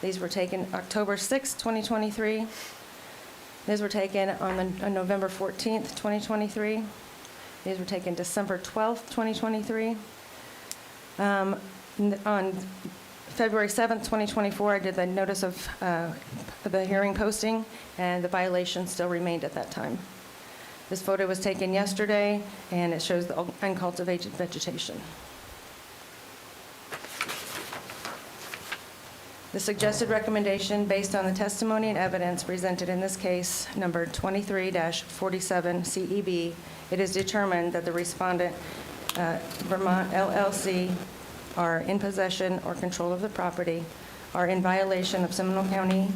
These were taken October 6th, 2023. These were taken on November 14th, 2023. These were taken December 12th, 2023. On February 7th, 2024, I did the notice of the hearing posting, and the violation still remained at that time. This photo was taken yesterday, and it shows the uncultivated vegetation. The suggested recommendation, based on the testimony and evidence presented in this case, number 23-47 CEB, it is determined that the respondent, Vermont LLC, are in possession or control of the property, are in violation of Seminole County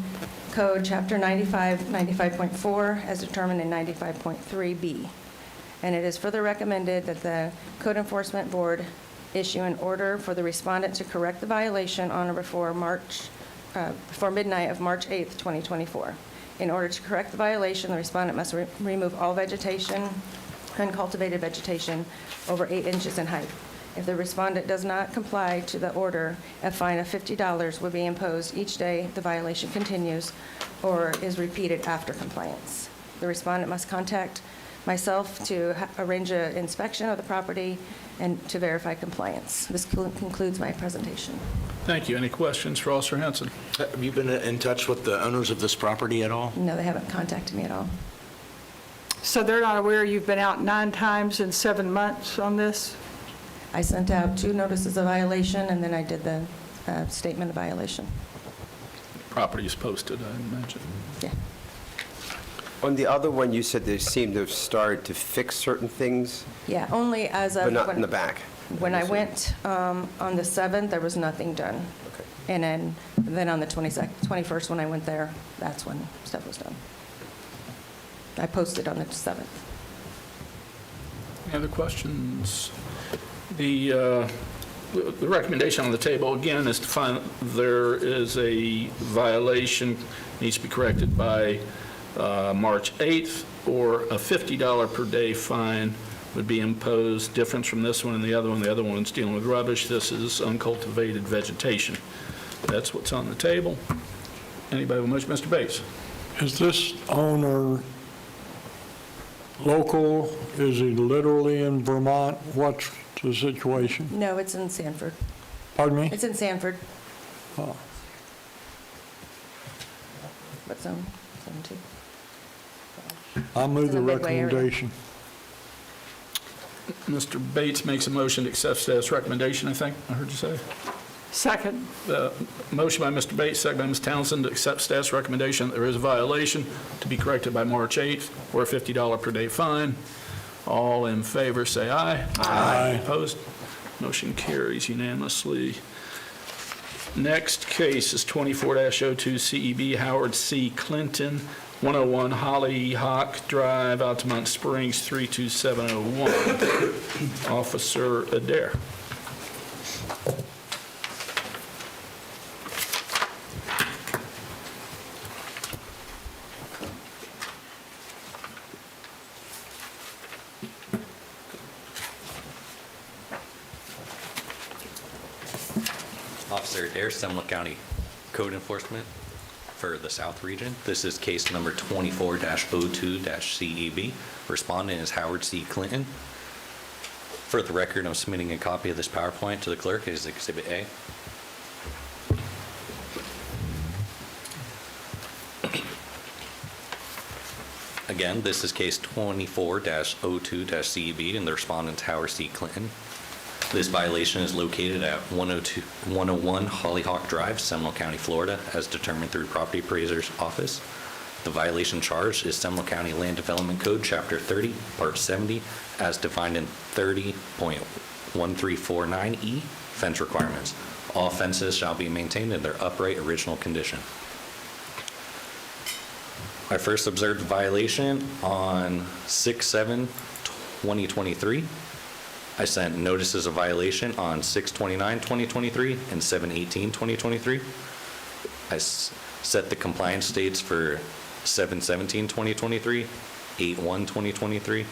Code Chapter 95, 95.4, as determined in 95.3B. And it is further recommended that the Code Enforcement Board issue an order for the respondent to correct the violation on or before midnight of March 8th, 2024. In order to correct the violation, the respondent must remove all vegetation, uncultivated vegetation, over 8 inches in height. If the respondent does not comply to the order, a fine of $50 will be imposed each day the violation continues or is repeated after compliance. The respondent must contact myself to arrange an inspection of the property and to verify compliance. This concludes my presentation. Thank you. Any questions for Officer Henson? Have you been in touch with the owners of this property at all? No, they haven't contacted me at all. So they're not aware you've been out 9 times in 7 months on this? I sent out 2 notices of violation, and then I did the statement of violation. Property is posted, I imagine. Yeah. On the other one, you said they seemed to have started to fix certain things, Yeah, only as of... but not in the back. When I went on the 7th, there was nothing done. Okay. And then on the 21st, when I went there, that's when stuff was done. I posted on the 7th. Any other questions? The recommendation on the table, again, is to find there is a violation, needs to be corrected by March 8th, or a $50 per day fine would be imposed. Difference from this one and the other one. The other one's dealing with rubbish. This is uncultivated vegetation. That's what's on the table. Anybody with a motion? Mr. Bates. Is this owner local? Is he literally in Vermont? What's the situation? No, it's in Sanford. Pardon me? It's in Sanford. Oh. What zone? Zone 2. I move It's the in the Midway area. recommendation. Mr. Bates makes a motion to accept status recommendation, I think I heard you say. Second. Motion by Mr. Bates, second by Ms. Townsend, to accept status recommendation that there is a violation to be corrected by March 8th, or a $50 per day fine. All in favor, say aye. Aye. Opposed? Motion carries unanimously. Next case is 24-02 CEB Howard C. Clinton, 101 Hollyhock Drive, Altamont Springs, 32701. Officer Adair. Officer Adair, Seminole County Code Enforcement. for the South Region. This is case number 24-02-CEB. Respondent is Howard C. Clinton. For the record, I'm submitting a copy of this PowerPoint to the clerk as Exhibit A. Again, this is case 24-02-CEB, and the respondent is Howard C. Clinton. This violation is located at 101 Hollyhock Drive, Seminole County, Florida, as determined through Property Appraiser's Office. The violation charged is Seminole County Land Development Code, Chapter 30, Part 70, as defined in 30.1349E, fence requirements. All fences shall be maintained in their upright original condition. I first observed the violation on 6/7/2023. I sent notices of violation on 6/29/2023 and 7/18/2023. I set the compliance dates for 7/17/2023, 8/1/2023,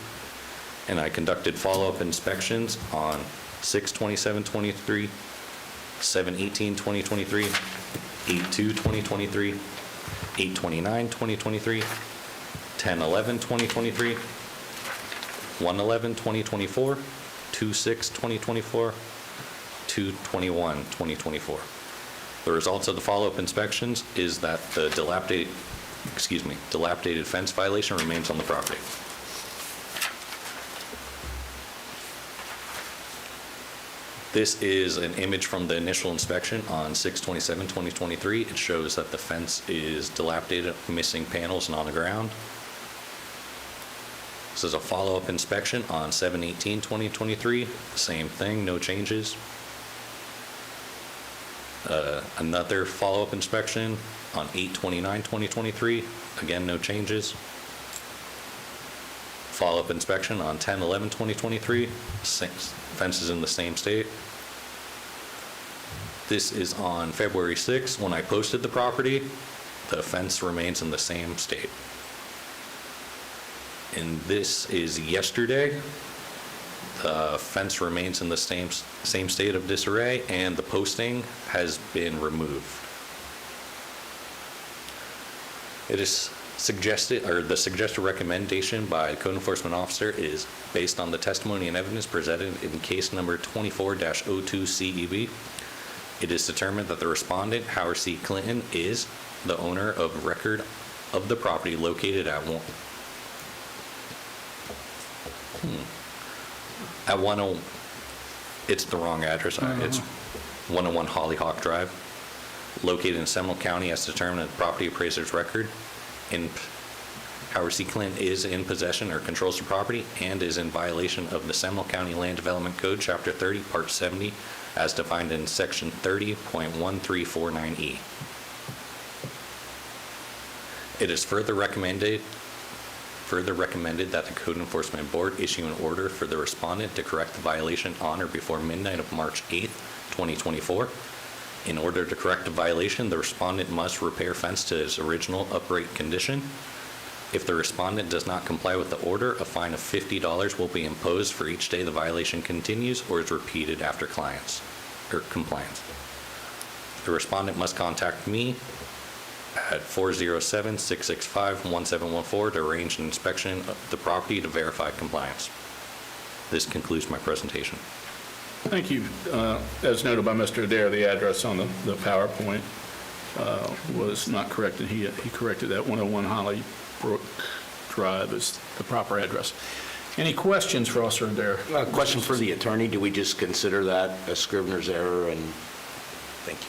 and I conducted follow-up inspections on 6/27/23, 7/18/2023, 8/2/2023, 8/29/2023, 10/11/2023, 1/11/2024, 2/6/2024, 2/21/2024. The results of the follow-up inspections is that the dilapidated fence violation remains on the property. This is an image from the initial inspection on 6/27/2023. It shows that the fence is dilapidated, missing panels and on the ground. This is a follow-up inspection on 7/18/2023. Same thing, no changes. Another follow-up inspection on 8/29/2023. Again, no changes. Follow-up inspection on 10/11/2023. Fence is in the same state. This is on February 6th. When I posted the property, the fence remains in the same state. And this is yesterday. The fence remains in the same state of disarray, and the posting has been removed. It is suggested, or the suggested recommendation by the code enforcement officer is based on the testimony and evidence presented in case number 24-02-CEB. It is determined that the respondent, Howard C. Clinton, is the owner of record of the property located at it's the wrong address. It's 101 Hollyhock Drive, located in Seminole County as determined in the property appraiser's record. Howard C. Clinton is in possession or controls the property and is in violation of the Seminole County Land Development Code, Chapter 30, Part 70, as defined in Section 30.1349E. It is further recommended that the Code Enforcement Board issue an order for the respondent to correct the violation on or before midnight of March 8th, 2024. In order to correct the violation, the respondent must repair fence to its original upright condition. If the respondent does not comply with the order, a fine of $50 will be imposed for each day the violation continues or is repeated after compliance. The respondent must contact me at 407-665-1714 to arrange an inspection of the property to verify compliance. This concludes my presentation. Thank you. As noted by Mr. Adair, the address on the PowerPoint was not correct, and he corrected that. 101 Hollybrook Drive is the proper address. Any questions for Officer Adair? Question for the attorney. Do we just consider that a Scrivener's error? And thank you.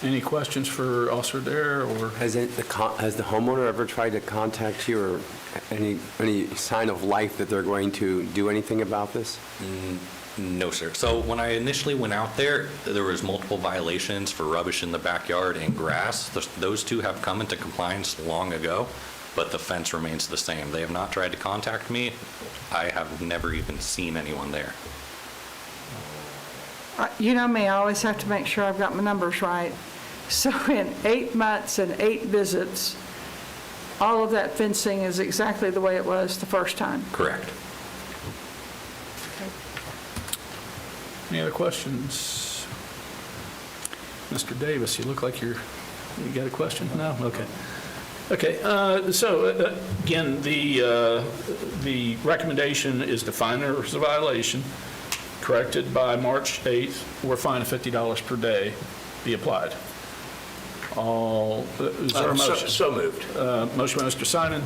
Any questions for Officer Adair? Or Has the homeowner ever tried to contact you, or any sign of life that they're going to do anything about this? No, sir. So when I initially went out there, there was multiple violations for rubbish in the backyard and grass. Those two have come into compliance long ago, but the fence remains the same. They have not tried to contact me. I have never even seen anyone there. You know me, I always have to make sure I've got my numbers right. So in 8 months and 8 visits, all of that fencing is exactly the way it was the first time? Correct. any other questions? Mr. Davis, you look like you're You got a question? No? Okay. Okay, so again, the recommendation is to find there was a violation, corrected by March 8th, or fine of $50 per day be applied. Is there a motion? So moved. Motion by Mr. Simon,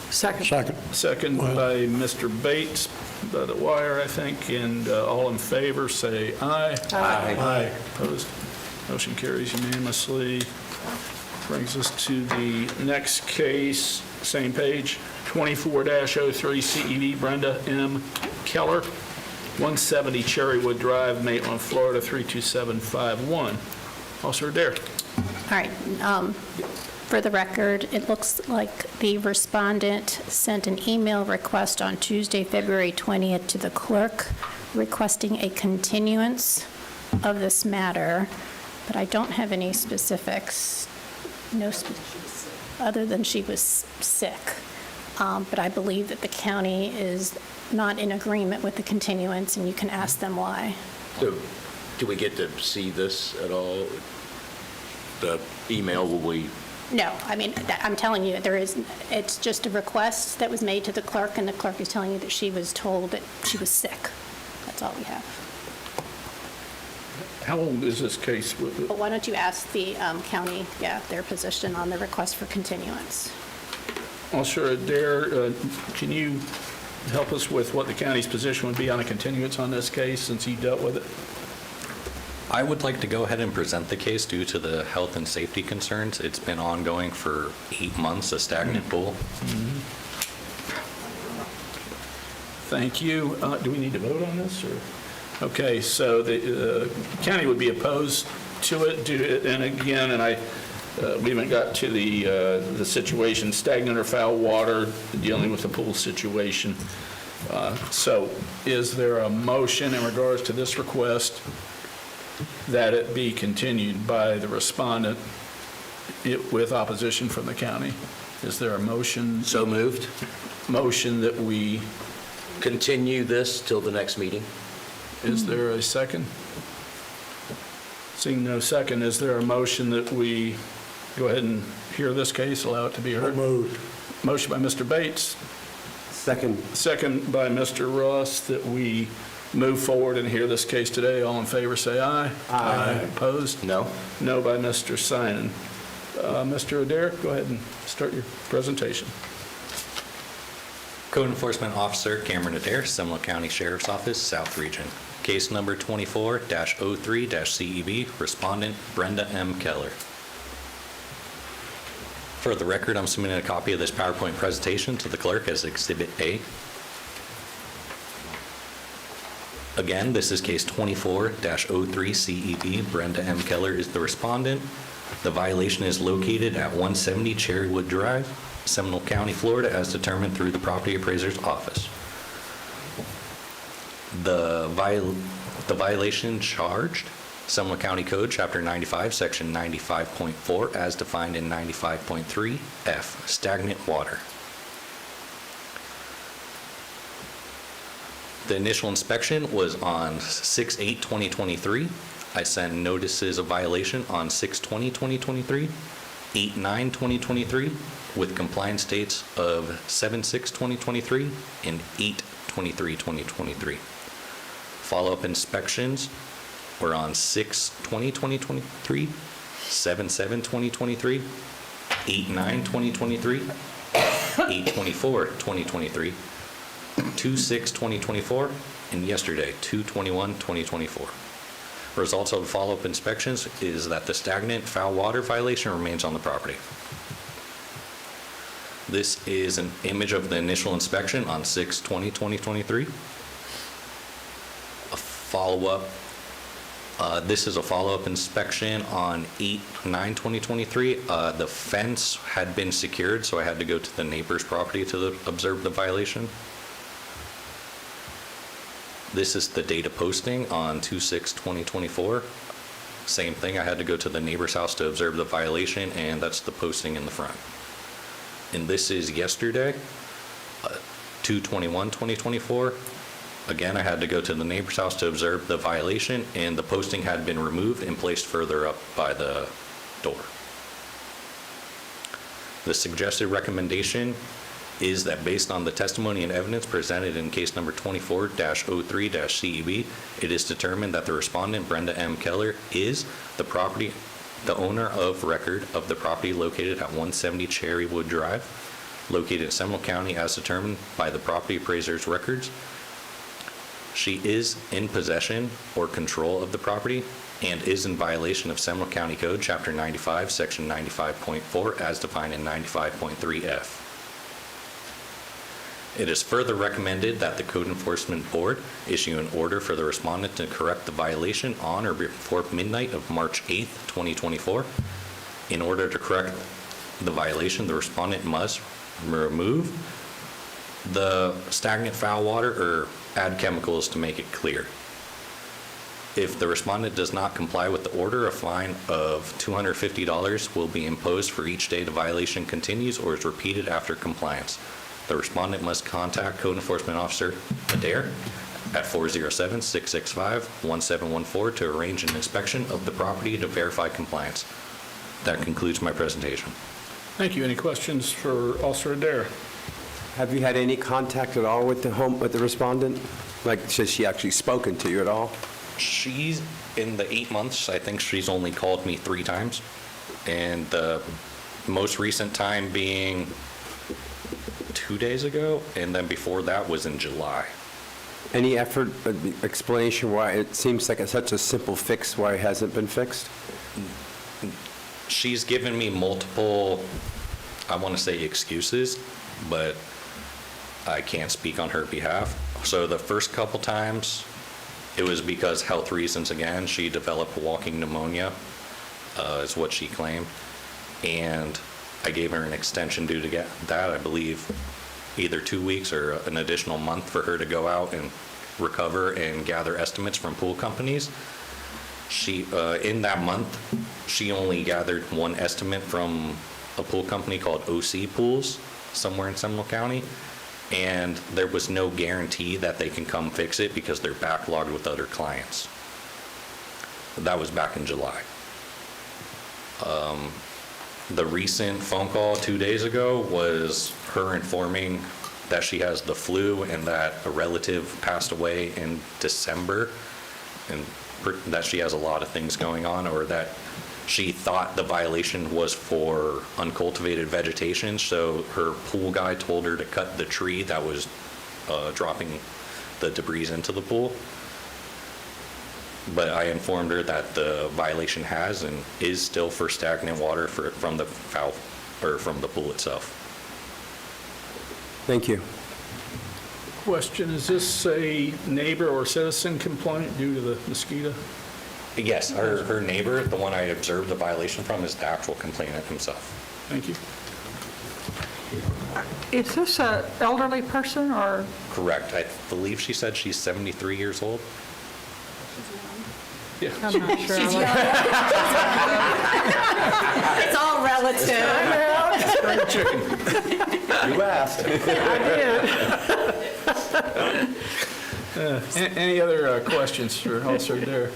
Second. second by Mr. Bates, by the wire, I think, and all in favor, say aye. Aye. Opposed? Motion carries unanimously. Brings us to the next case, same page, 24-03 CEV Brenda M. Keller, 170 Cherrywood Drive, Maitland, Florida, 32751. Officer Adair. All right. For the record, it looks like the respondent sent an email request on Tuesday, February 20th to the clerk requesting a continuance of this matter, but I don't have any specifics, other than she was sick. But I believe that the county is not in agreement with the continuance, and you can ask them why. So, do we get to see this at all? The email, will we? No, I mean, I'm telling you, it's just a request that was made to the clerk, and the clerk is telling you that she was told that she was sick. That's all we have. How old is this case? But why don't you ask the county, their position on the request for continuance? Officer Adair, can you help us with what the county's position would be on a continuance on this case, since you dealt with it? I would like to go ahead and present the case due to the health and safety concerns. It's been ongoing for 8 months, a stagnant pool. Thank you. Do we need to vote on this, or? Okay, so the county would be opposed to it, and again, we haven't got to the situation, stagnant or foul water, dealing with the pool situation. So is there a motion in regards to this request that it be continued by the respondent with opposition from the county? Is there a motion? So moved. Motion that we... Continue this till the next meeting? Is there a second? Seeing no second, is there a motion that we go ahead and hear this case, allow it to be heard? Moved. Motion by Mr. Bates, Second. second by Mr. Ross, that we move forward and hear this case today. All in favor, say aye. Aye. Opposed? No. No by Mr. Simon. Mr. Adair, go ahead and start your presentation. Code Enforcement Officer Cameron Adair, Seminole County Sheriff's Office, South Region. Case number 24-03-CEB, respondent Brenda M. Keller. For the record, I'm submitting a copy of this PowerPoint presentation to the clerk as Exhibit A. Again, this is case 24-03-CEB. Brenda M. Keller is the respondent. The violation is located at 170 Cherrywood Drive, Seminole County, Florida, as determined through the property appraiser's office. The violation charged, Seminole County Code, Chapter 95, Section 95.4, as defined in 95.3 F, stagnant water. The initial inspection was on 6/8/2023. I sent notices of violation on 6/20/2023, 8/9/2023, with compliance dates of 7/6/2023 and 8/23/2023. Follow-up inspections were on 6/20/2023, 7/7/2023, 8/9/2023, 8/24/2023, 2/6/2024, and yesterday, 2/21/2024. Results of follow-up inspections is that the stagnant foul water violation remains on the property. This is an image of the initial inspection on 6/20/2023. A follow-up, this is a follow-up inspection on 8/9/2023. The fence had been secured, so I had to go to the neighbor's property to observe the violation. This is the data posting on 2/6/2024. Same thing, I had to go to the neighbor's house to observe the violation, and that's the posting in the front. And this is yesterday, 2/21/2024. Again, I had to go to the neighbor's house to observe the violation, and the posting had been removed and placed further up by the door. The suggested recommendation is that based on the testimony and evidence presented in case number 24-03-CEB, it is determined that the respondent, Brenda M. Keller, is the owner of record of the property located at 170 Cherrywood Drive, located in Seminole County as determined by the property appraiser's records. She is in possession or control of the property and is in violation of Seminole County Code, Chapter 95, Section 95.4, as defined in 95.3F. It is further recommended that the Code Enforcement Board issue an order for the respondent to correct the violation on or before midnight of March 8th, 2024. In order to correct the violation, the respondent must remove the stagnant foul water or add chemicals to make it clear. If the respondent does not comply with the order, a fine of $250 will be imposed for each day the violation continues or is repeated after compliance. The respondent must contact Code Enforcement Officer Adair at 407-665-1714 to arrange an inspection of the property to verify compliance. That concludes my presentation. Thank you. Any questions for Officer Adair? Have you had any contact at all with the respondent? Like, has she actually spoken to you at all? She's, in the 8 months, I think she's only called me 3 times. And the most recent time being 2 days ago, and then before that was in July. Any effort, explanation why it seems like it's such a simple fix, why it hasn't been fixed? She's given me multiple, I want to say excuses, but I can't speak on her behalf. So the first couple times, it was because health reasons again. She developed walking pneumonia, is what she claimed. And I gave her an extension due to get that, I believe, either 2 weeks or an additional month for her to go out and recover and gather estimates from pool companies. She, in that month, she only gathered one estimate from a pool company called OC Pools, somewhere in Seminole County, and there was no guarantee that they can come fix it because they're backlogged with other clients. That was back in July. The recent phone call 2 days ago was her informing that she has the flu and that a relative passed away in December, and that she has a lot of things going on, or that she thought the violation was for uncultivated vegetation, so her pool guy told her to cut the tree that was dropping the debris into the pool. But I informed her that the violation has and is still for stagnant water from the from the pool itself. Thank you. Question, is this a neighbor or citizen complaint due to the mosquito? Yes, her neighbor, the one I observed the violation from, is the actual complainant himself. Thank you. Is this an elderly person or? Correct. I believe she said she's 73 years old. Yeah. I'm not sure. It's all relative. Spring chicken. You asked. Any other questions for Officer Adair?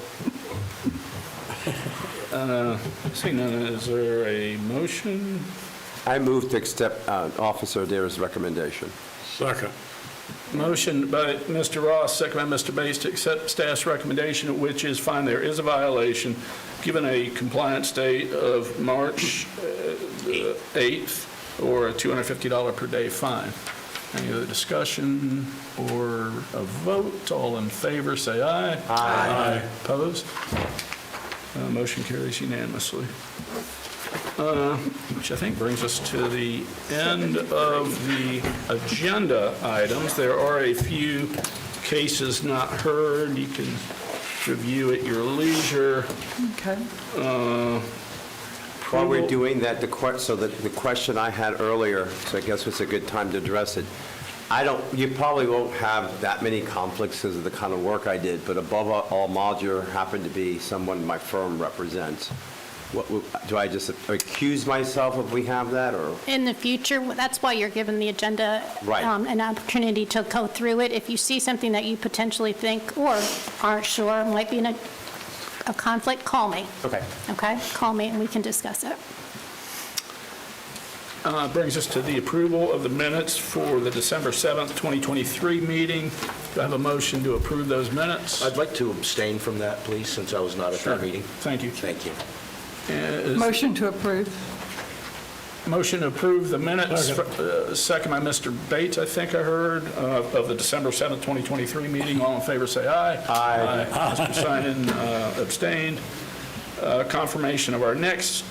Seeing none, is there a motion? I move to accept Officer Adair's recommendation. Second. Motion by Mr. Ross, second by Mr. Bates to accept staff's recommendation, which is fine, there is a violation, given a compliance date of March 8th, or a $250 per day fine. Any other discussion or a vote? All in favor, say aye. Aye. Opposed? Motion carries unanimously. Which I think brings us to the end of the agenda items. There are a few cases not heard. You can review at your leisure. Okay. While we're doing that, the question I had earlier, so I guess it's a good time to address it. You probably won't have that many conflicts because of the kind of work I did, but above all, Modular happened to be someone my firm represents. Do I just accuse myself if we have that, or? In the future, that's why you're given the agenda. Right. An opportunity to go through it. If you see something that you potentially think or aren't sure might be in a conflict, call me. Okay. Okay? Call me and we can discuss it. brings us to the approval of the minutes for the December 7th, 2023 meeting. Do I have a motion to approve those minutes? I'd like to abstain from that, please, since I was not at that meeting. Thank you. Thank you. Motion to approve. Motion to approve the minutes, second by Mr. Bates, I think I heard, of the December 7th, 2023 meeting. All in favor, say aye. Aye. Mr. Simon abstained. Confirmation of our next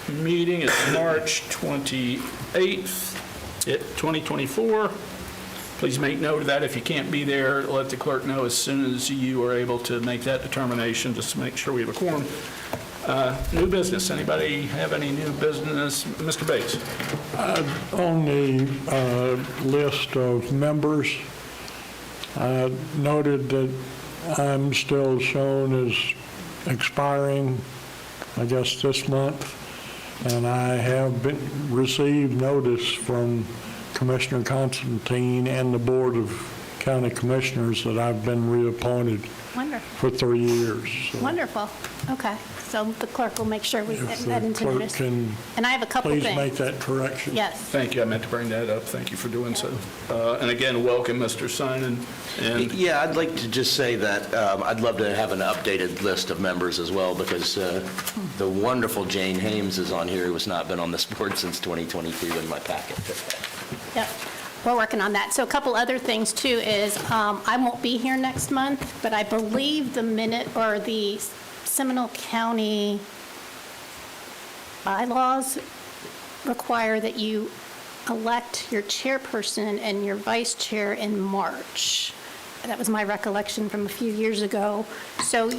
meeting is March 28th, 2024. Please make note of that. If you can't be there, let the clerk know as soon as you are able to make that determination, just to make sure we have a quorum. New business. Anybody have any new business? Mr. Bates. On the list of members, I noted that I'm still shown as expiring, I guess, this month, and I have received notice from Commissioner Constantine and the Board of County Commissioners that I've been reappointed Wonderful. for 3 years. So Wonderful. Okay. So the clerk will make sure we if get the that into clerk notice. can And I have a couple please things. make that correction. Yes. Thank you. I meant to bring that up. Thank you for doing so. And again, welcome, Mr. Simon. And Yeah, I'd like to just say that I'd love to have an updated list of members as well, because the wonderful Jane Hames is on here, who has not been on this board since 2022 in my packet. Yep, we're working on that. So a couple other things too is, I won't be here next month, but I believe the Seminole County bylaws require that you elect your chairperson and your vice chair in March. That was my recollection from a few years ago. So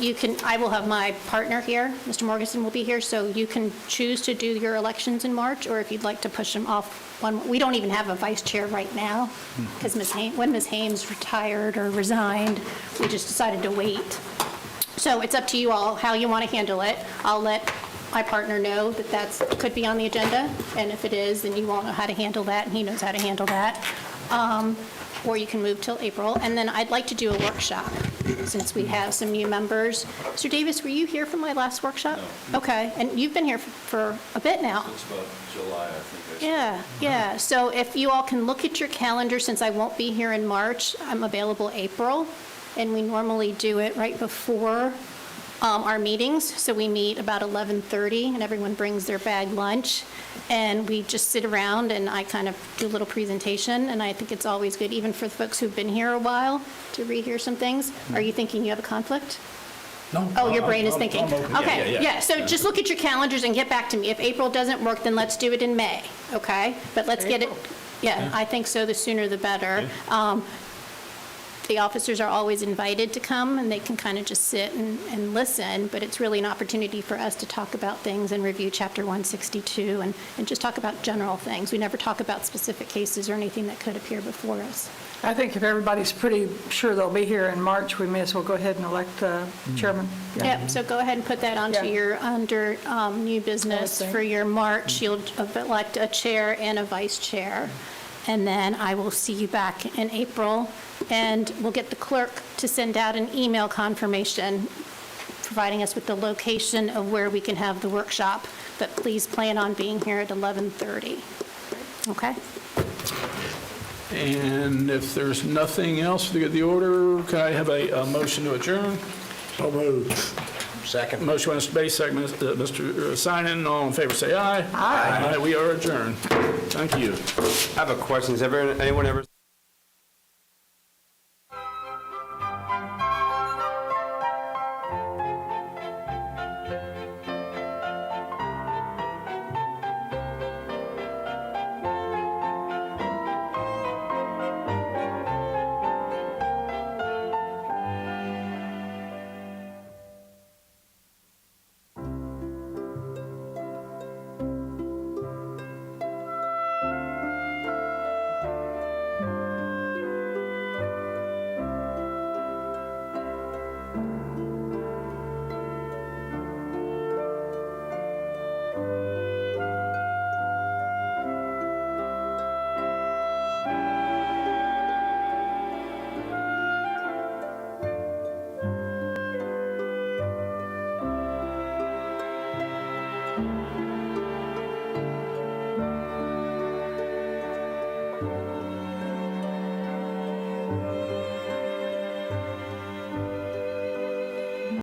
I will have my partner here, Mr. Morganson will be here, so you can choose to do your elections in March, or if you'd like to push them off one. We don't even have a vice chair right now, because when Ms. Hames retired or resigned, we just decided to wait. So it's up to you all how you want to handle it. I'll let my partner know that could be on the agenda, and if it is, then you all know how to handle that, and he knows how to handle that. Or you can move till April. And then I'd like to do a workshop, since we have some new members. Mr. Davis, were you here for my last workshop? No. Okay, and you've been here for a bit now. It's about July, I think. Yeah. So if you all can look at your calendar, since I won't be here in March, I'm available April, and we normally do it right before our meetings. So we meet about 11:30, and everyone brings their bag lunch, and we just sit around, and I kind of do a little presentation, and I think it's always good, even for the folks who've been here a while, to rehear some things. Are you thinking you have a conflict? No. Oh, your brain is thinking. I'm open. Okay, yeah, so just look at your calendars and get back to me. If April doesn't work, then let's do it in May, okay? But let's get it, yeah, I think so, the sooner the better. The officers are always invited to come, and they can kind of just sit and listen, but it's really an opportunity for us to talk about things and review Chapter 162 and just talk about general things. We never talk about specific cases or anything that could appear before us. I think if everybody's pretty sure they'll be here in March, we may as well go ahead and elect the chairman. Yep, so go ahead and put that onto under new business for your March. You'll elect a chair and a vice chair. And then I will see you back in April, and we'll get the clerk to send out an email confirmation providing us with the location of where we can have the workshop. But please plan on being here at 11:30. Okay? And if there's nothing else for the order, can I have a motion to adjourn? So moved. Second. Motion by Mr. Bates, second by Mr. Simon. All in favor, say aye. Aye. We are adjourned. Thank you. I have a question. Has anyone ever